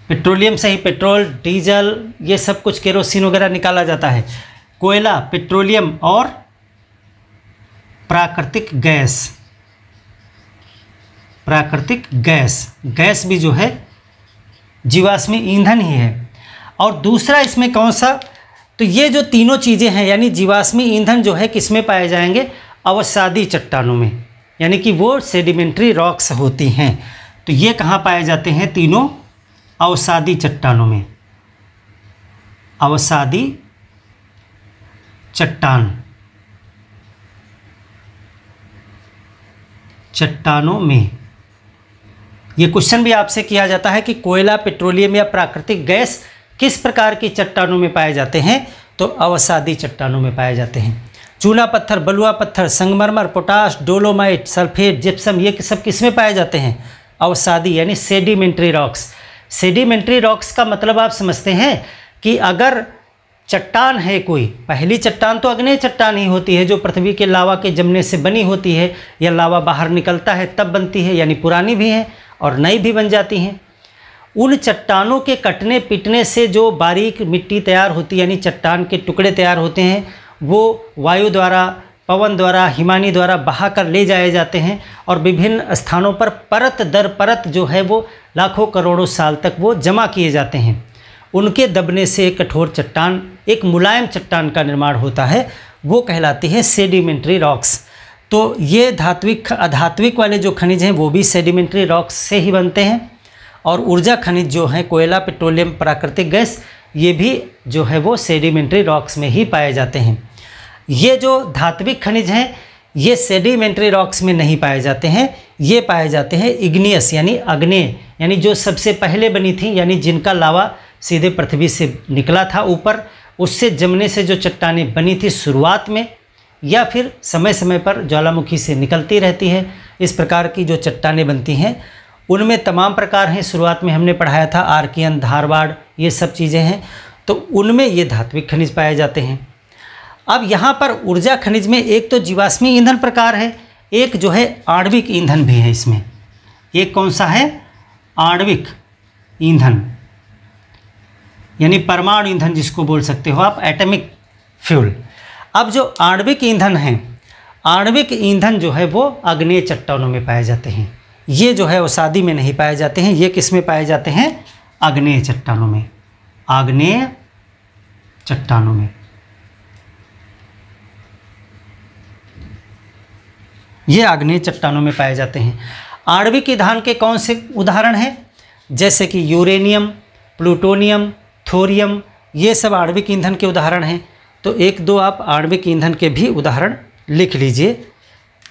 पेट्रोलियम से ही पेट्रोल, डीजल, ये सब कुछ केरोसिन वगैरह निकाला जाता है। कोयला, पेट्रोलियम और प्राकृतिक गैस, प्राकृतिक गैस भी जो है जीवाश्मी ईंधन ही है। और दूसरा इसमें कौन सा, तो ये जो तीनों चीज़ें हैं यानी जीवाश्मी ईंधन जो है किसमें पाए जाएंगे, अवसादी चट्टानों में, यानी कि वो सेडिमेंट्री रॉक्स होती हैं। तो ये कहाँ पाए जाते हैं, तीनों अवसादी चट्टानों में, अवसादी चट्टानों में। ये क्वेश्चन भी आपसे किया जाता है कि कोयला, पेट्रोलियम या प्राकृतिक गैस किस प्रकार की चट्टानों में पाए जाते हैं, तो अवसादी चट्टानों में पाए जाते हैं। चूना पत्थर, बलुआ पत्थर, संगमरमर, पोटाश, डोलोमाइट, सल्फेट, जिप्सम, ये सब किस में पाए जाते हैं, अवसादी यानी सेडिमेंट्री रॉक्स। सेडिमेंट्री रॉक्स का मतलब आप समझते हैं कि अगर चट्टान है कोई, पहली चट्टान तो अग्नेय चट्टान ही होती है जो पृथ्वी के लावा के जमने से बनी होती है, या लावा बाहर निकलता है तब बनती है, यानी पुरानी भी है और नई भी बन जाती हैं। उन चट्टानों के कटने पिटने से जो बारीक मिट्टी तैयार होती है, यानी चट्टान के टुकड़े तैयार होते हैं, वो वायु द्वारा, पवन द्वारा, हिमानी द्वारा बहा कर ले जाए जाते हैं और विभिन्न स्थानों पर परत दर परत जो है वो लाखों करोड़ों साल तक वो जमा किए जाते हैं। उनके दबने से एक कठोर चट्टान, एक मुलायम चट्टान का निर्माण होता है, वो कहलाती है सेडिमेंट्री रॉक्स। तो ये धात्विक अधात्विक वाले जो खनिज हैं वो भी सेडिमेंट्री रॉक्स से ही बनते हैं। और ऊर्जा खनिज जो हैं कोयला, पेट्रोलियम, प्राकृतिक गैस, ये भी जो है वो सेडिमेंट्री रॉक्स में ही पाए जाते हैं। ये जो धात्विक खनिज हैं ये सेडिमेंट्री रॉक्स में नहीं पाए जाते हैं, ये पाए जाते हैं इग्नियस यानी आग्नेय, यानी जो सबसे पहले बनी थी, यानी जिनका लावा सीधे पृथ्वी से निकला था ऊपर, उससे जमने से जो चट्टानें बनी थी शुरुआत में, या फिर समय समय पर ज्वालामुखी से निकलती रहती है। इस प्रकार की जो चट्टानें बनती हैं उनमें तमाम प्रकार हैं। शुरुआत में हमने पढ़ाया था आर्कियन, धारवाड़, ये सब चीज़ें हैं, तो उनमें ये धात्विक खनिज पाए जाते हैं। अब यहाँ पर ऊर्जा खनिज में एक तो जीवाश्मी ईंधन प्रकार है, एक जो है आणविक ईंधन भी है इसमें। एक कौन सा है, आणविक ईंधन, यानी परमाणु ईंधन जिसको बोल सकते हो आप, एटॉमिक फ्यूल। अब जो आणविक ईंधन है, आणविक ईंधन जो है वो आग्नेय चट्टानों में पाए जाते हैं। ये जो है अवसादी में नहीं पाए जाते हैं, ये किस में पाए जाते हैं, आग्नेय चट्टानों में, आग्नेय चट्टानों में। ये आग्नेय चट्टानों में पाए जाते हैं। आणविक ईंधन के कौन से उदाहरण हैं, जैसे कि यूरेनियम, प्लूटोनियम, थोरियम, ये सब आणविक ईंधन के उदाहरण हैं। तो एक दो आप आणविक ईंधन के भी उदाहरण लिख लीजिए,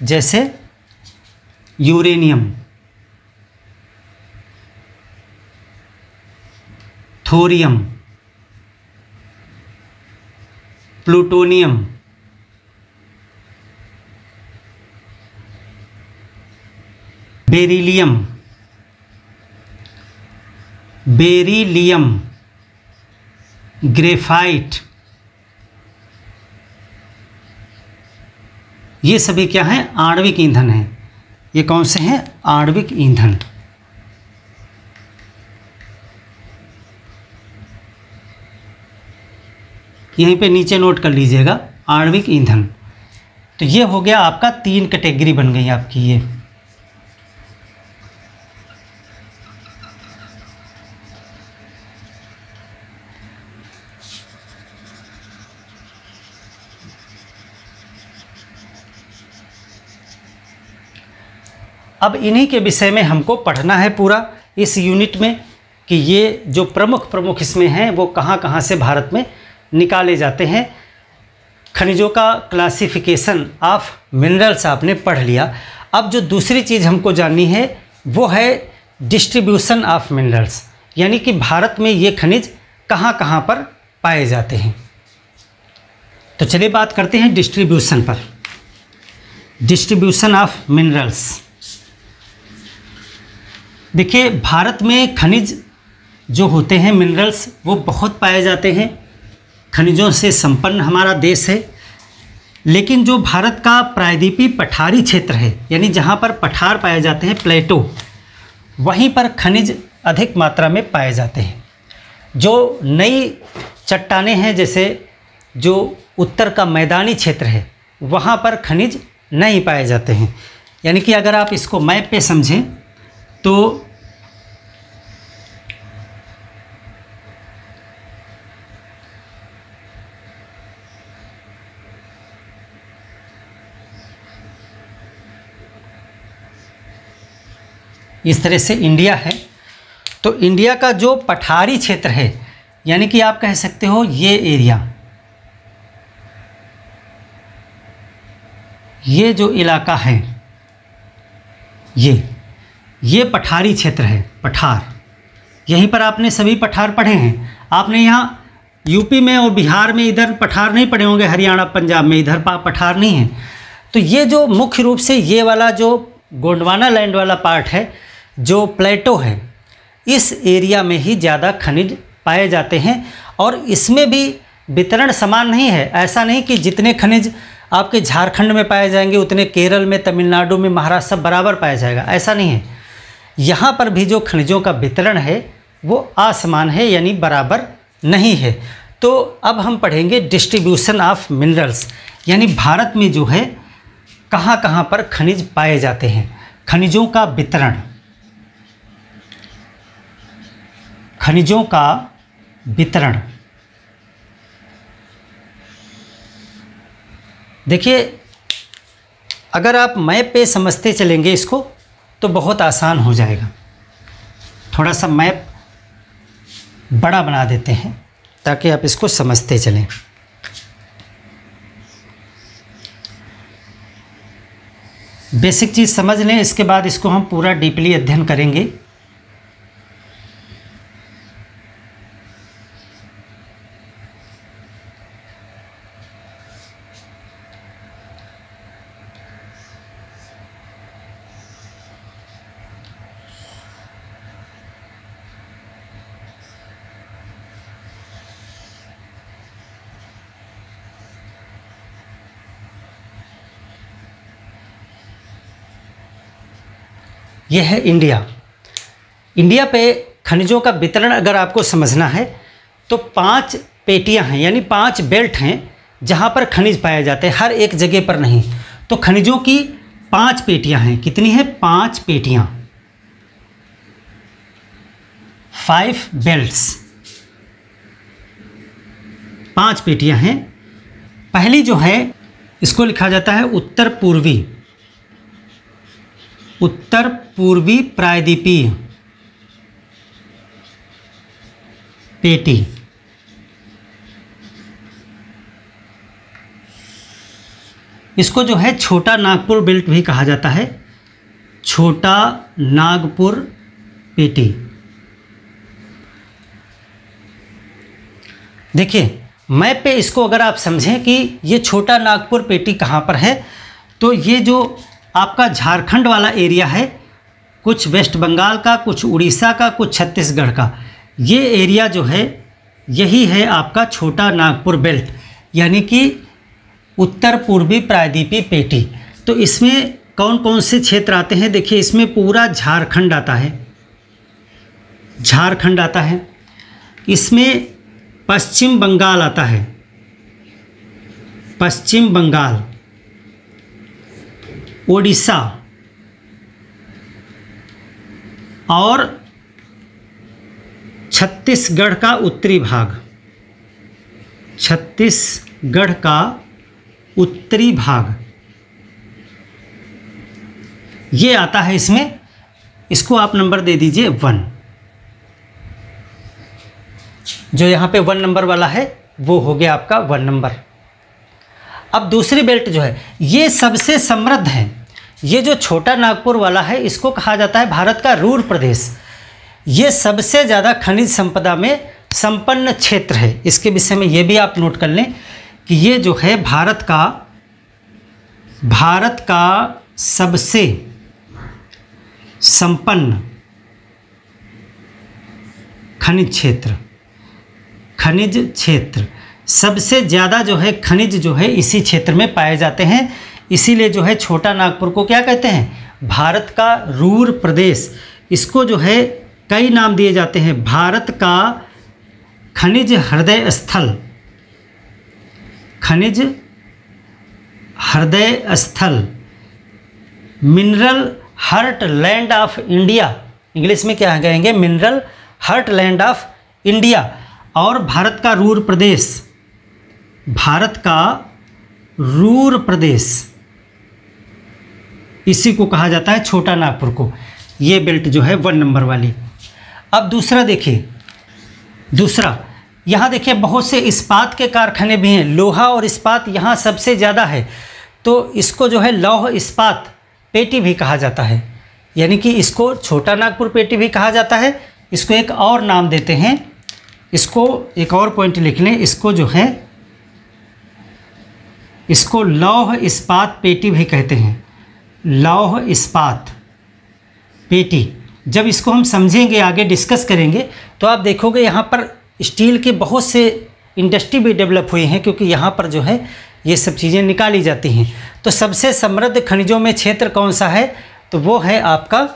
जैसे uranium, thorium, plutonium, beryllium, graphite, ये सभी क्या हैं, आणविक ईंधन हैं। ये कौन से हैं, आणविक ईंधन। यहीं पे नीचे नोट कर लीजिएगा, आणविक ईंधन। तो ये हो गया आपका, 3 कैटेगरी बन गई आपकी ये। अब इन्हीं के विषय में हमको पढ़ना है पूरा इस यूनिट में, कि ये जो प्रमुख इसमें हैं वो कहाँ कहाँ से भारत में निकाले जाते हैं। खनिजों का क्लासिफिकेशन ऑफ मिनरल्स आपने पढ़ लिया। अब जो दूसरी चीज़ हमको जाननी है वो है डिस्ट्रीब्यूशन ऑफ मिनरल्स, यानी कि भारत में ये खनिज कहाँ कहाँ पर पाए जाते हैं। तो चलिए बात करते हैं डिस्ट्रीब्यूशन पर। Distribution of minerals. देखिए भारत में खनिज जो होते हैं, मिनरल्स, वो बहुत पाए जाते हैं। खनिजों से संपन्न हमारा देश है। लेकिन जो भारत का प्रायद्वीपीय पठारी क्षेत्र है, यानी जहाँ पर पठार पाए जाते हैं, प्लेटो, वहीं पर खनिज अधिक मात्रा में पाए जाते हैं। जो नई चट्टानें हैं, जैसे जो उत्तर का मैदानी क्षेत्र है, वहाँ पर खनिज नहीं पाए जाते हैं। यानी कि अगर आप इसको मैप पे समझें तो इस तरह से इंडिया है। तो इंडिया का जो पठारी क्षेत्र है, यानी कि आप कह सकते हो ये एरिया, ये जो इलाका है, ये पठारी क्षेत्र है। पठार, यहीं पर आपने सभी पठार पढ़े हैं। आपने यहाँ यूपी में और बिहार में इधर पठार नहीं पढ़े होंगे, हरियाणा पंजाब में इधर पठार नहीं है। तो ये जो मुख्य रूप से ये वाला जो गोंडवाना लैंड वाला पार्ट है, जो प्लेटो है, इस एरिया में ही ज़्यादा खनिज पाए जाते हैं। और इसमें भी वितरण समान नहीं है। ऐसा नहीं कि जितने खनिज आपके झारखंड में पाए जाएंगे उतने केरल में, तमिलनाडु में, महाराष्ट्र सब बराबर पाया जाएगा, ऐसा नहीं है। यहाँ पर भी जो खनिजों का वितरण है वो असमान है, यानी बराबर नहीं है। तो अब हम पढ़ेंगे डिस्ट्रीब्यूशन ऑफ मिनरल्स, यानी भारत में जो है कहाँ कहाँ पर खनिज पाए जाते हैं, खनिजों का वितरण। खनिजों का वितरण। देखिए अगर आप मैप पे समझते चलेंगे इसको तो बहुत आसान हो जाएगा। थोड़ा सा मैप बड़ा बना देते हैं ताकि आप इसको समझते चलें। बेसिक चीज़ समझ लें, इसके बाद इसको हम पूरा डीपली अध्ययन करेंगे। यह है इंडिया। इंडिया पे खनिजों का वितरण अगर आपको समझना है तो 5 पेटियां हैं, यानी 5 बेल्ट हैं जहां पर खनिज पाए जाते हैं, हर एक जगह पर नहीं। तो खनिजों की 5 पेटियां हैं। कितनी है? 5 पेटियां, 5 बेल्ट्स, 5 पेटियां हैं। पहली जो है इसको लिखा जाता है उत्तर पूर्वी प्रायद्वीपीय पेटी। इसको जो है छोटा नागपुर बेल्ट भी कहा जाता है, छोटा नागपुर पेटी। देखिए मैप पे इसको अगर आप समझें कि ये छोटा नागपुर पेटी कहाँ पर है, तो ये जो आपका झारखंड वाला एरिया है, कुछ वेस्ट बंगाल का, कुछ उड़ीसा का, कुछ छत्तीसगढ़ का, ये एरिया जो है यही है आपका छोटा नागपुर बेल्ट, यानी कि उत्तर पूर्वी प्रायद्वीपीय पेटी। तो इसमें कौन कौन से क्षेत्र आते हैं? देखिए इसमें पूरा झारखंड आता है, झारखंड आता है। इसमें पश्चिम बंगाल आता है, पश्चिम बंगाल, ओडिशा और छत्तीसगढ़ का उत्तरी भाग, छत्तीसगढ़ का उत्तरी भाग ये आता है इसमें। इसको आप नंबर दे दीजिए 1। जो यहाँ पे 1 नंबर वाला है वो हो गया आपका 1 नंबर। अब दूसरी बेल्ट जो है ये सबसे समृद्ध है। ये जो छोटा नागपुर वाला है इसको कहा जाता है भारत का रूर प्रदेश। ये सबसे ज़्यादा खनिज संपदा में संपन्न क्षेत्र है। इसके विषय में ये भी आप नोट कर लें कि ये जो है भारत का सबसे संपन्न खनिज क्षेत्र, सबसे ज़्यादा जो है खनिज जो है इसी क्षेत्र में पाए जाते हैं। इसीलिए जो है छोटा नागपुर को क्या कहते हैं, भारत का रूर प्रदेश। इसको जो है कई नाम दिए जाते हैं, भारत का खनिज हृदय स्थल, खनिज हृदय स्थल, mineral heart land of India, English में क्या कहेंगे, mineral heart land of India. और भारत का रूर प्रदेश, भारत का रूर प्रदेश, इसी को कहा जाता है छोटा नागपुर को। ये बेल्ट जो है 1 नंबर वाली। अब दूसरा देखिए, दूसरा यहाँ देखिए बहुत से इस्पात के कारखाने भी हैं, लोहा और इस्पात यहाँ सबसे ज़्यादा है, तो इसको जो है लौह इस्पात पेटी भी कहा जाता है, यानी कि इसको छोटा नागपुर पेटी भी कहा जाता है। इसको एक और नाम देते हैं, इसको एक और पॉइंट लिख लें, इसको जो है इसको लौह इस्पात पेटी भी कहते हैं, लौह इस्पात पेटी। जब इसको हम समझेंगे, आगे डिस्कस करेंगे, तो आप देखोगे यहाँ पर स्टील के बहुत से इंडस्ट्री भी डेवलप हुई हैं, क्योंकि यहाँ पर जो है ये सब चीज़ें निकाली जाती हैं। तो सबसे समृद्ध खनिजों में क्षेत्र कौन सा है, तो वो है आपका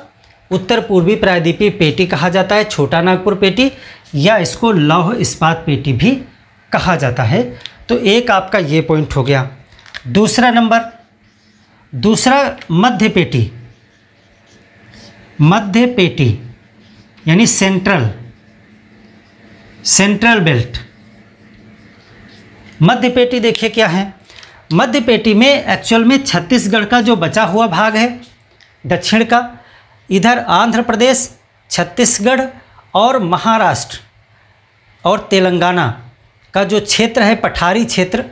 उत्तर पूर्वी प्रायद्वीपीय पेटी कहा जाता है, छोटा नागपुर पेटी, या इसको लौह इस्पात पेटी भी कहा जाता है। तो एक आपका ये पॉइंट हो गया। दूसरा नंबर, दूसरा मध्य पेटी, मध्य पेटी यानी सेंट्रल बेल्ट। मध्य पेटी देखिए क्या है, मध्य पेटी में एक्चुअल में छत्तीसगढ़ का जो बचा हुआ भाग है दक्षिण का, इधर आंध्र प्रदेश, छत्तीसगढ़ और महाराष्ट्र और तेलंगाना का जो क्षेत्र है, पठारी क्षेत्र,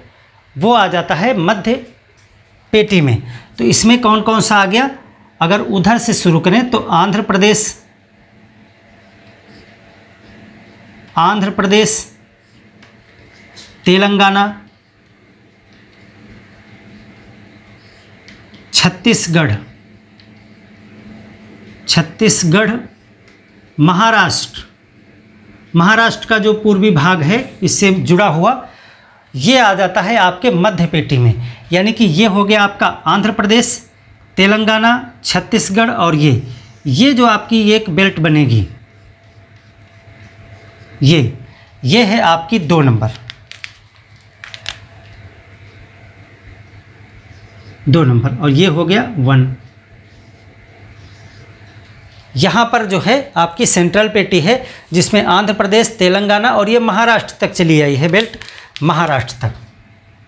वो आ जाता है मध्य पेटी में। तो इसमें कौन कौन सा आ गया, अगर उधर से शुरू करें तो आंध्र प्रदेश, तेलंगाना, छत्तीसगढ़, महाराष्ट्र का जो पूर्वी भाग है इससे जुड़ा हुआ, ये आ जाता है आपके मध्य पेटी में। यानी कि ये हो गया आपका आंध्र प्रदेश, तेलंगाना, छत्तीसगढ़, और ये जो आपकी एक बेल्ट बनेगी, ये है आपकी 2 नंबर, 2 नंबर, और ये हो गया 1। यहाँ पर जो है आपकी सेंट्रल पेटी है, जिसमें आंध्र प्रदेश, तेलंगाना और ये महाराष्ट्र तक चली आई है बेल्ट, महाराष्ट्र तक।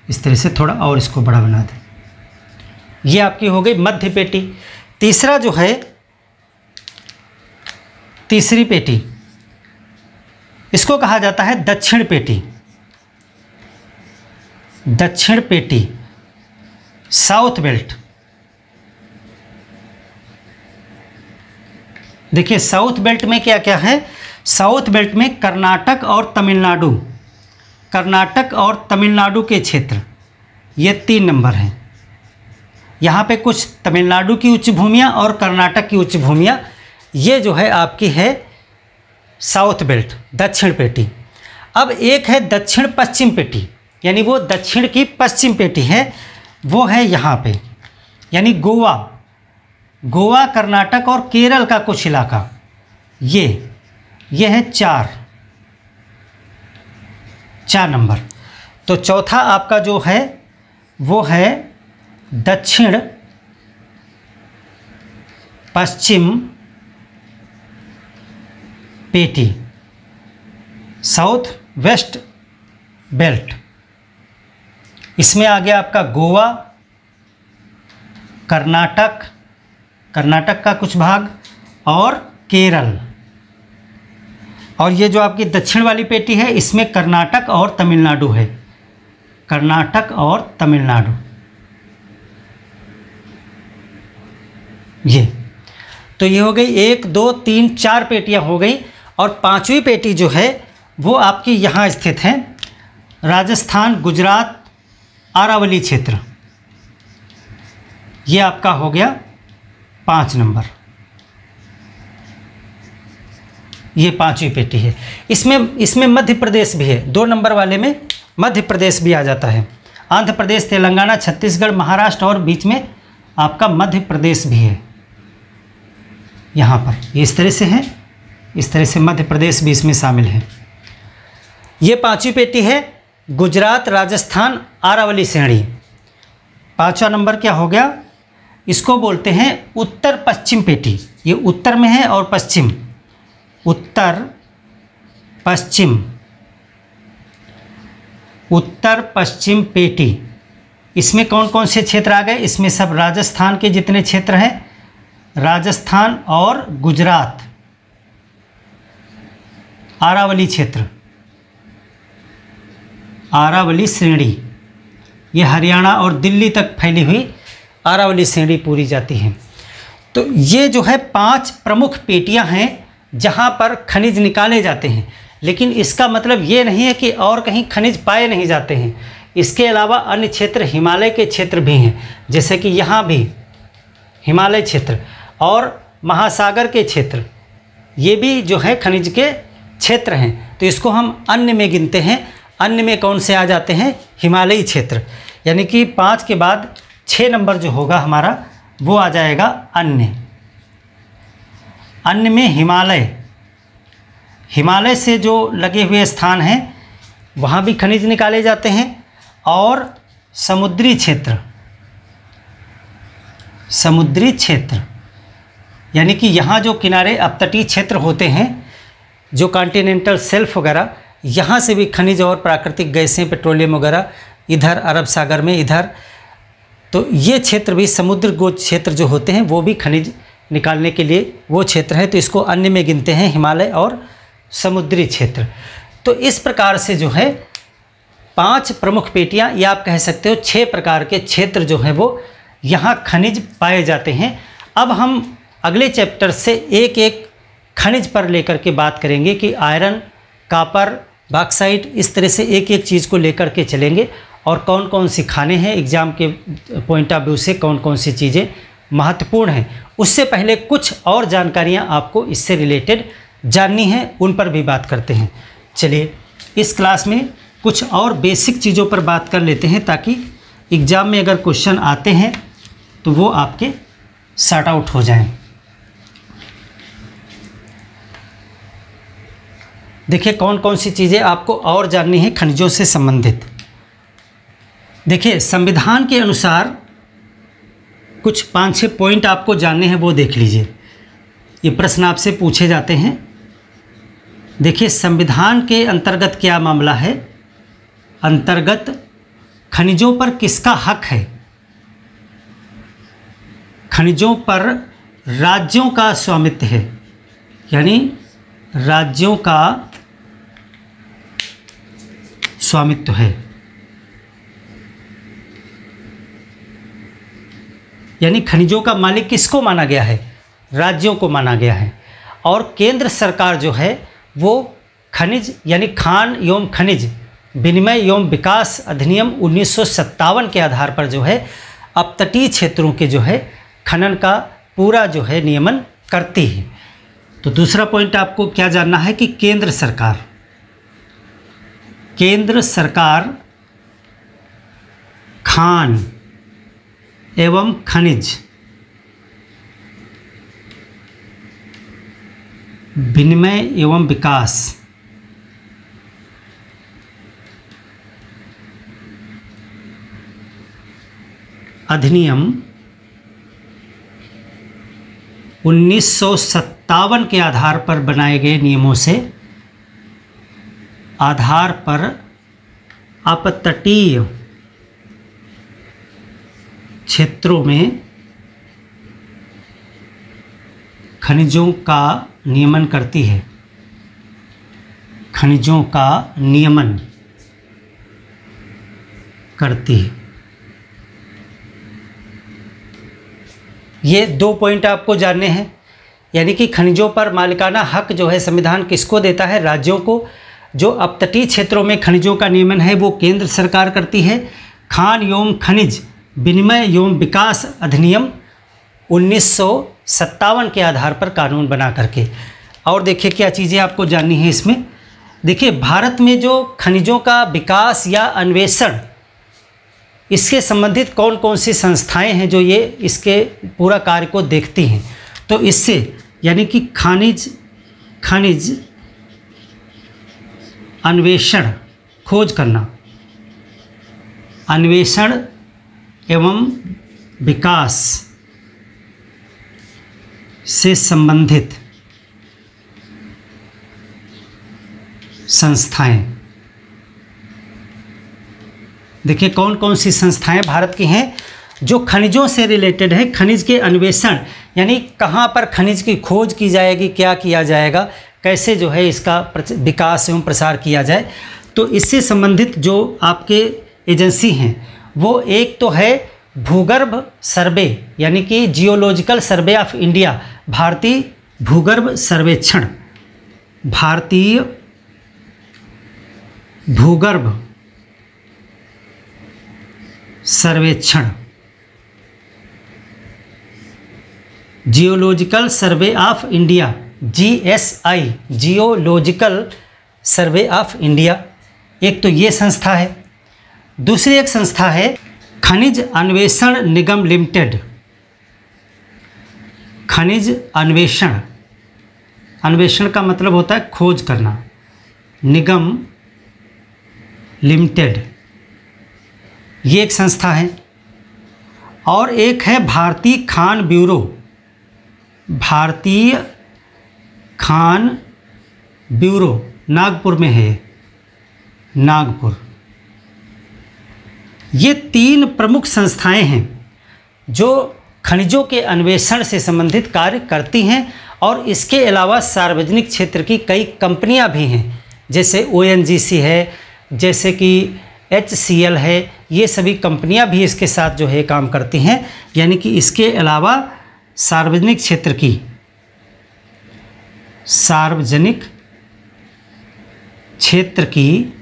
इस तरह से थोड़ा और इसको बड़ा बना दें। ये आपकी हो गई मध्य पेटी। तीसरा जो है, तीसरी पेटी, इसको कहा जाता है दक्षिण पेटी, दक्षिण पेटी, साउथ बेल्ट। देखिए साउथ बेल्ट में क्या क्या है, साउथ बेल्ट में कर्नाटक और तमिलनाडु के क्षेत्र, ये 3 नंबर हैं। यहाँ पे कुछ तमिलनाडु की उच्च भूमियाँ और कर्नाटक की उच्च भूमियाँ, ये जो है आपकी है साउथ बेल्ट, दक्षिण पेटी। अब एक है दक्षिण पश्चिम पेटी, यानी वो दक्षिण की पश्चिम पेटी है, वो है यहाँ पे, यानी गोवा, कर्नाटक और केरल का कुछ इलाका, ये है 4 नंबर। तो चौथा आपका जो है वो है दक्षिण पश्चिम पेटी, साउथ वेस्ट बेल्ट। इसमें आ गया आपका गोवा, कर्नाटक का कुछ भाग और केरल, और ये जो आपकी दक्षिण वाली पेटी है इसमें कर्नाटक और तमिलनाडु है, कर्नाटक और तमिलनाडु। ये तो ये हो गई 1 2 3 4 पेटियां हो गई। और 5वीं पेटी जो है वो आपके यहाँ स्थित हैं, राजस्थान, गुजरात, अरावली क्षेत्र। ये आपका हो गया 5 नंबर, ये 5वीं पेटी है। इसमें मध्य प्रदेश भी है, 2 नंबर वाले में मध्य प्रदेश भी आ जाता है। आंध्र प्रदेश, तेलंगाना, छत्तीसगढ़, महाराष्ट्र और बीच में आपका मध्य प्रदेश भी है। यहाँ पर ये इस तरह से है, इस तरह से मध्य प्रदेश भी इसमें शामिल है। ये 5वीं पेटी है, गुजरात, राजस्थान, अरावली श्रेणी। 5वां नंबर क्या हो गया, इसको बोलते हैं उत्तर पश्चिम पेटी। ये उत्तर में है और पश्चिम, उत्तर पश्चिम, उत्तर पश्चिम पेटी। इसमें कौन कौन से क्षेत्र आ गए, इसमें सब राजस्थान के जितने क्षेत्र हैं, राजस्थान और गुजरात, अरावली क्षेत्र, अरावली श्रेणी, ये हरियाणा और दिल्ली तक फैली हुई अरावली श्रेणी पूरी जाती है। तो ये जो है 5 प्रमुख पेटियां हैं जहां पर खनिज निकाले जाते हैं। लेकिन इसका मतलब ये नहीं है कि और कहीं खनिज पाए नहीं जाते हैं। इसके अलावा अन्य क्षेत्र, हिमालय के क्षेत्र भी हैं, जैसे कि यहाँ भी हिमालय क्षेत्र और महासागर के क्षेत्र, ये भी जो है खनिज के क्षेत्र हैं। तो इसको हम अन्य में गिनते हैं। अन्य में कौन से आ जाते हैं, हिमालयी क्षेत्र। यानी कि 5 के बाद 6 नंबर जो होगा हमारा वो आ जाएगा अन्य। अन्य में हिमालय, हिमालय से जो लगे हुए स्थान हैं वहाँ भी खनिज निकाले जाते हैं। और समुद्री क्षेत्र, समुद्री क्षेत्र यानी कि यहाँ जो किनारे अपतटीय क्षेत्र होते हैं, जो कॉन्टिनेंटल शेल्फ वगैरह, यहाँ से भी खनिज और प्राकृतिक गैसें, पेट्रोलियम वगैरह इधर अरब सागर में इधर, तो ये क्षेत्र भी समुद्र गोच क्षेत्र जो होते हैं वो भी खनिज निकालने के लिए वो क्षेत्र है। तो इसको अन्य में गिनते हैं, हिमालय और समुद्री क्षेत्र। तो इस प्रकार से जो है 5 प्रमुख पेटियां, या आप कह सकते हो 6 प्रकार के क्षेत्र जो हैं वो यहाँ खनिज पाए जाते हैं। अब हम अगले चैप्टर से एक एक खनिज पर लेकर के बात करेंगे कि आयरन, कॉपर, बॉक्साइट, इस तरह से एक एक चीज़ को लेकर के चलेंगे और कौन कौन सी खाने हैं, एग्ज़ाम के पॉइंट ऑफ व्यू से कौन कौन सी चीज़ें महत्वपूर्ण हैं। उससे पहले कुछ और जानकारियाँ आपको इससे रिलेटेड जाननी है, उन पर भी बात करते हैं। चलिए इस क्लास में कुछ और बेसिक चीज़ों पर बात कर लेते हैं ताकि एग्ज़ाम में अगर क्वेश्चन आते हैं तो वो आपके सॉर्ट आउट हो जाएं। देखिए कौन कौन सी चीज़ें आपको और जाननी है खनिजों से संबंधित। देखिए संविधान के अनुसार कुछ 5-6 पॉइंट आपको जानने हैं, वो देख लीजिए। ये प्रश्न आपसे पूछे जाते हैं। देखिए संविधान के अंतर्गत क्या मामला है, अंतर्गत खनिजों पर किसका हक है। खनिजों पर राज्यों का स्वामित्व है, यानी राज्यों का स्वामित्व है, यानी खनिजों का मालिक किसको माना गया है, राज्यों को माना गया है। और केंद्र सरकार जो है वो खनिज यानी खान एवं खनिज विनिमय एवं विकास अधिनियम 1957 के आधार पर जो है अपतटीय क्षेत्रों के जो है खनन का पूरा जो है नियमन करती है। तो दूसरा पॉइंट आपको क्या जानना है कि केंद्र सरकार खान एवं खनिज विनिमय एवं विकास अधिनियम 1957 के आधार पर बनाए गए नियमों से आधार पर अपतटीय क्षेत्रों में खनिजों का नियमन करती है, खनिजों का नियमन करती है। ये 2 पॉइंट आपको जानने हैं, यानी कि खनिजों पर मालिकाना हक जो है संविधान किसको देता है, राज्यों को। जो अपतटीय क्षेत्रों में खनिजों का नियमन है वो केंद्र सरकार करती है। खान एवं खनिज विनिमय एवं विकास अधिनियम 1957 के आधार पर कानून बना करके। और देखिए क्या चीज़ें आपको जाननी है इसमें। देखिए भारत में जो खनिजों का विकास या अन्वेषण, इसके संबंधित कौन कौन सी संस्थाएं हैं जो ये इसके पूरा कार्य को देखती हैं। तो इससे यानी कि खनिज अन्वेषण, खोज करना, अन्वेषण एवं विकास से संबंधित संस्थाएं। देखिए कौन कौन सी संस्थाएं भारत की हैं जो खनिजों से रिलेटेड है। खनिज के अन्वेषण यानी कहाँ पर खनिज की खोज की जाएगी, क्या किया जाएगा, कैसे जो है इसका विकास एवं प्रसार किया जाए। तो इससे संबंधित जो आपके एजेंसी हैं वो एक तो है भूगर्भ सर्वे यानी कि जियोलॉजिकल सर्वे ऑफ इंडिया, भारतीय भूगर्भ सर्वेक्षण, भारतीय भूगर्भ सर्वेक्षण, geological survey of India, GSI, geological survey of India. एक तो ये संस्था है। दूसरी एक संस्था है खनिज अन्वेषण निगम लिमिटेड। खनिज अन्वेषण, अन्वेषण का मतलब होता है खोज करना, निगम लिमिटेड, ये एक संस्था है। और एक है भारतीय खान ब्यूरो, भारतीय खान ब्यूरो, नागपुर में है, नागपुर। ये 3 प्रमुख संस्थाएं हैं जो खनिजों के अन्वेषण से संबंधित कार्य करती हैं। और इसके अलावा सार्वजनिक क्षेत्र की कई कंपनियां भी हैं, जैसे ONGC है, जैसे कि HCL है, ये सभी कंपनियां भी इसके साथ जो है काम करती हैं। यानी कि इसके अलावा सार्वजनिक क्षेत्र की, सार्वजनिक क्षेत्र की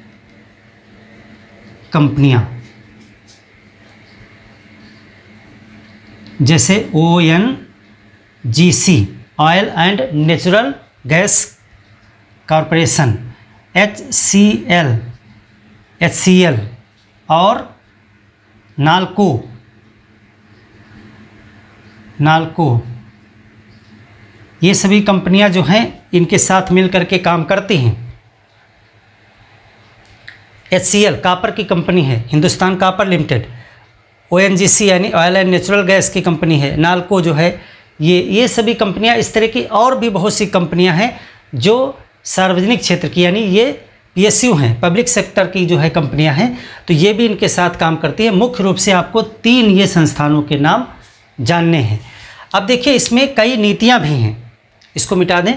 कंपनियां जैसे ONGC, oil and natural gas corporation, HCL और नाल्को, ये सभी कंपनियां जो हैं इनके साथ मिलकर के काम करती हैं। HCL कापर की कंपनी है, हिंदुस्तान कापर लिमिटेड। ONGC यानी ऑयल एंड नेचुरल गैस की कंपनी है। नाल्को जो है ये सभी कंपनियां, इस तरह की और भी बहुत सी कंपनियां हैं जो सार्वजनिक क्षेत्र की यानी ये PSU हैं, पब्लिक सेक्टर की जो है कंपनियां हैं, तो ये भी इनके साथ काम करती है। मुख्य रूप से आपको 3 ये संस्थानों के नाम जानने हैं। अब देखिए इसमें कई नीतियां भी हैं, इसको मिटा दें,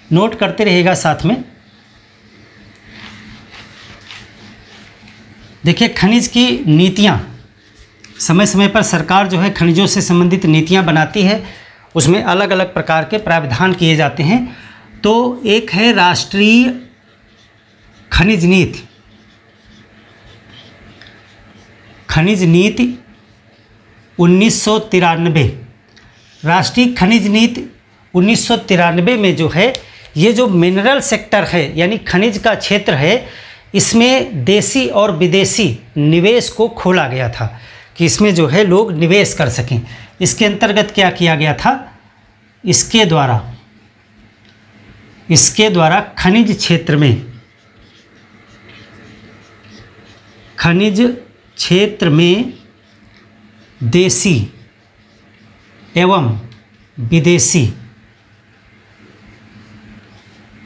नोट करते रहिएगा साथ में। देखिए खनिज की नीतियां, समय समय पर सरकार जो है खनिजों से संबंधित नीतियां बनाती है, उसमें अलग अलग प्रकार के प्रावधान किए जाते हैं। तो एक है राष्ट्रीय खनिज नीति, खनिज नीति 1993। राष्ट्रीय खनिज नीति 1993 में जो है ये जो मिनरल सेक्टर है यानी खनिज का क्षेत्र है, इसमें देसी और विदेशी निवेश को खोला गया था कि इसमें जो है लोग निवेश कर सकें। इसके अंतर्गत क्या किया गया था, इसके द्वारा खनिज क्षेत्र में देसी एवं विदेशी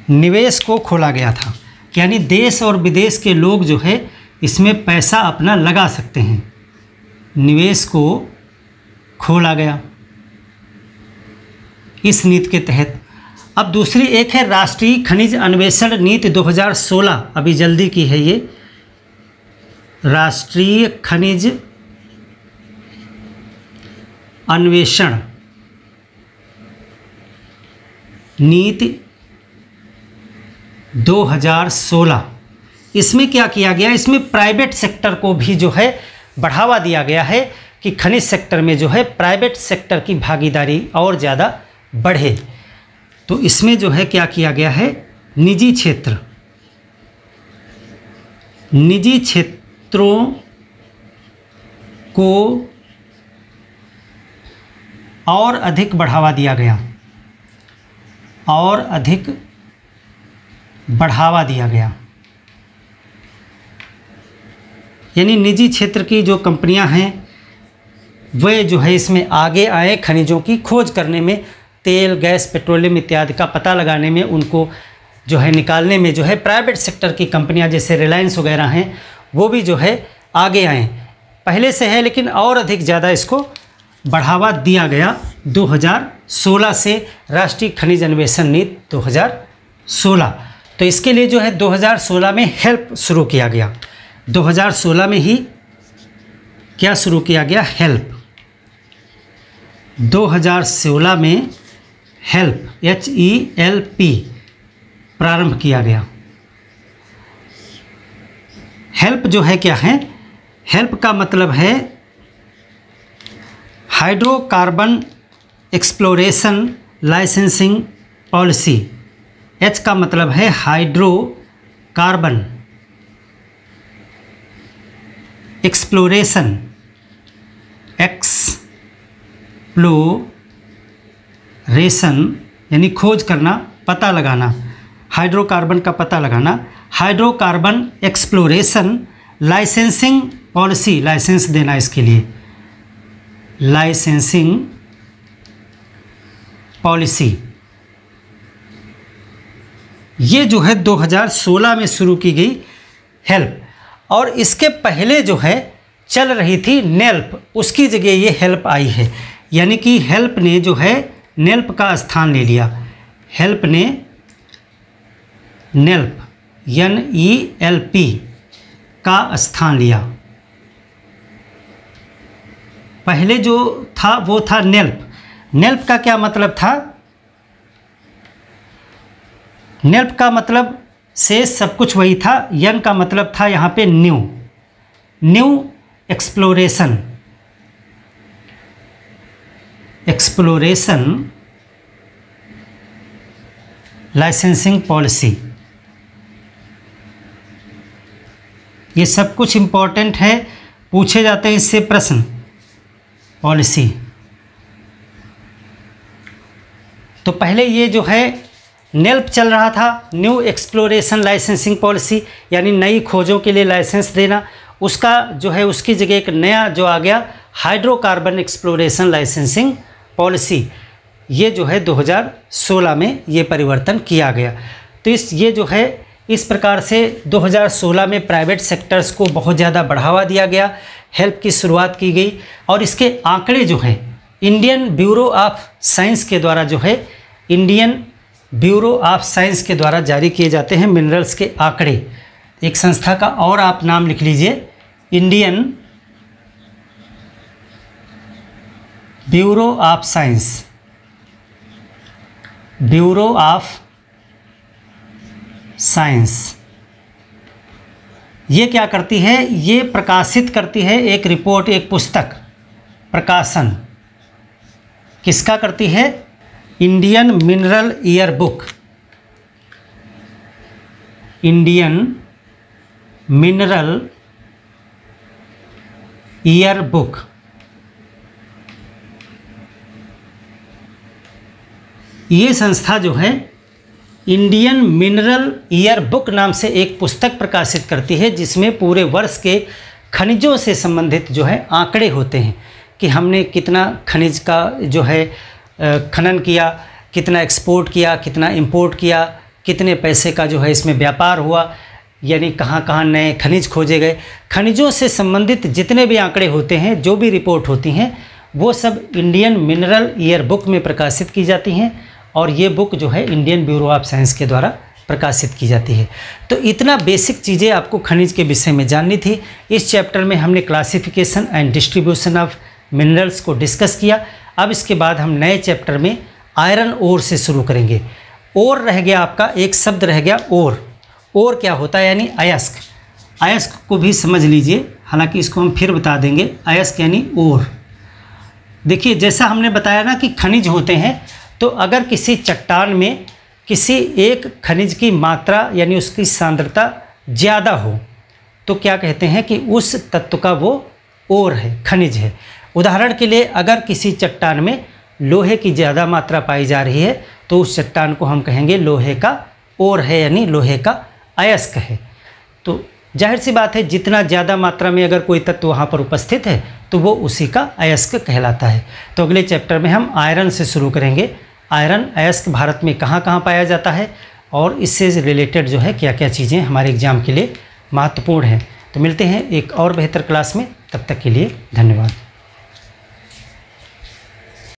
निवेश को खोला गया था। यानी देश और विदेश के लोग जो है इसमें पैसा अपना लगा सकते हैं, निवेश को खोला गया इस नीति के तहत। अब दूसरी एक है राष्ट्रीय खनिज अन्वेषण नीति 2016, अभी जल्दी की है ये, राष्ट्रीय खनिज अन्वेषण नीति 2016। इसमें क्या किया गया, इसमें प्राइवेट सेक्टर को भी जो है बढ़ावा दिया गया है कि खनिज सेक्टर में जो है प्राइवेट सेक्टर की भागीदारी और ज़्यादा बढ़े। तो इसमें जो है क्या किया गया है, निजी क्षेत्रों को और अधिक बढ़ावा दिया गया, और अधिक बढ़ावा दिया गया। यानी निजी क्षेत्र की जो कंपनियां हैं वे जो है इसमें आगे आए, खनिजों की खोज करने में, तेल, गैस, पेट्रोलियम इत्यादि का पता लगाने में, उनको जो है निकालने में जो है प्राइवेट सेक्टर की कंपनियां जैसे रिलायंस वगैरह हैं वो भी जो है आगे आए। पहले से है लेकिन और अधिक ज़्यादा इसको बढ़ावा दिया गया 2016 से, राष्ट्रीय खनिज अन्वेषण नीति 2016। तो इसके लिए जो है 2016 में हेल्प शुरू किया गया। 2016 में ही क्या शुरू किया गया, हेल्प। 2016 में हेल्प, HELP प्रारंभ किया गया। हेल्प जो है क्या है, हेल्प का मतलब है hydrocarbon exploration licensing policy. H का मतलब है हाइड्रोकार्बन एक्सप्लोरेशन, एक्सप्लोरेशन यानी खोज करना, पता लगाना, हाइड्रोकार्बन का पता लगाना। Hydrocarbon exploration licensing policy, licence देना इसके लिए, लाइसेंसिंग पॉलिसी, ये जो है 2016 में शुरू की गई हेल्प। और इसके पहले जो है चल रही थी नेल्प, उसकी जगह ये हेल्प आई है। यानी कि हेल्प ने जो है नेल्प का स्थान ले लिया। हेल्प ने नेल्प NELP का स्थान लिया। पहले जो था वो था नेल्प। नेल्प का क्या मतलब था, नेल्प का मतलब से सब कुछ वही था। यन का मतलब था यहाँ पे new, new exploration, exploration licensing policy. ये सब कुछ इम्पोर्टेंट है, पूछे जाते हैं इससे प्रश्न। पॉलिसी तो पहले ये जो है नेल्प चल रहा था, न्यू एक्सप्लोरेशन लाइसेंसिंग पॉलिसी, यानी नई खोजों के लिए लाइसेंस देना। उसका जो है उसकी जगह एक नया जो आ गया हाइड्रोकार्बन एक्सप्लोरेशन लाइसेंसिंग पॉलिसी। ये जो है 2016 में ये परिवर्तन किया गया। तो ये जो है इस प्रकार से 2016 में प्राइवेट सेक्टर्स को बहुत ज़्यादा बढ़ावा दिया गया, हेल्प की शुरुआत की गई। और इसके आंकड़े जो है इंडियन ब्यूरो ऑफ साइंस के द्वारा जो है, इंडियन ब्यूरो ऑफ साइंस के द्वारा जारी किए जाते हैं मिनरल्स के आंकड़े। एक संस्था का और आप नाम लिख लीजिए, Indian bureau of science, bureau of science. ये क्या करती है, ये प्रकाशित करती है एक रिपोर्ट, एक पुस्तक प्रकाशन। किसका करती है, Indian mineral year book, Indian mineral year book. ये संस्था जो है इंडियन मिनरल ईयर बुक नाम से एक पुस्तक प्रकाशित करती है, जिसमें पूरे वर्ष के खनिजों से संबंधित जो है आंकड़े होते हैं कि हमने कितना खनिज का जो है खनन किया, कितना एक्सपोर्ट किया, कितना इंपोर्ट किया, कितने पैसे का जो है इसमें व्यापार हुआ, यानी कहाँ कहाँ नए खनिज खोजे गए। खनिजों से संबंधित जितने भी आंकड़े होते हैं, जो भी रिपोर्ट होती हैं, वो सब इंडियन मिनरल ईयर बुक में प्रकाशित की जाती हैं। और ये बुक जो है इंडियन ब्यूरो ऑफ साइंस के द्वारा प्रकाशित की जाती है। तो इतना बेसिक चीज़ें आपको खनिज के विषय में जाननी थी। इस चैप्टर में हमने classification and distribution of minerals को डिस्कस किया। अब इसके बाद हम नए चैप्टर में आयरन ओर से शुरू करेंगे। और रह गया आपका एक शब्द रह गया और क्या होता है, यानी अयस्क। अयस्क को भी समझ लीजिए, हालांकि इसको हम फिर बता देंगे। अयस्क यानी और। देखिए जैसा हमने बताया ना कि खनिज होते हैं, तो अगर किसी चट्टान में किसी एक खनिज की मात्रा यानी उसकी सांद्रता ज़्यादा हो तो क्या कहते हैं कि उस तत्व का वो और है, खनिज है। उदाहरण के लिए अगर किसी चट्टान में लोहे की ज़्यादा मात्रा पाई जा रही है तो उस चट्टान को हम कहेंगे लोहे का और है, यानी लोहे का अयस्क है। तो जाहिर सी बात है, जितना ज़्यादा मात्रा में अगर कोई तत्व वहाँ पर उपस्थित है तो वो उसी का अयस्क कहलाता है। तो अगले चैप्टर में हम आयरन से शुरू करेंगे। आयरन अयस्क भारत में कहाँ कहाँ पाया जाता है और इससे रिलेटेड जो है क्या क्या चीज़ें हमारे एग्ज़ाम के लिए महत्वपूर्ण हैं। तो मिलते हैं एक और बेहतर क्लास में, तब तक के लिए धन्यवाद।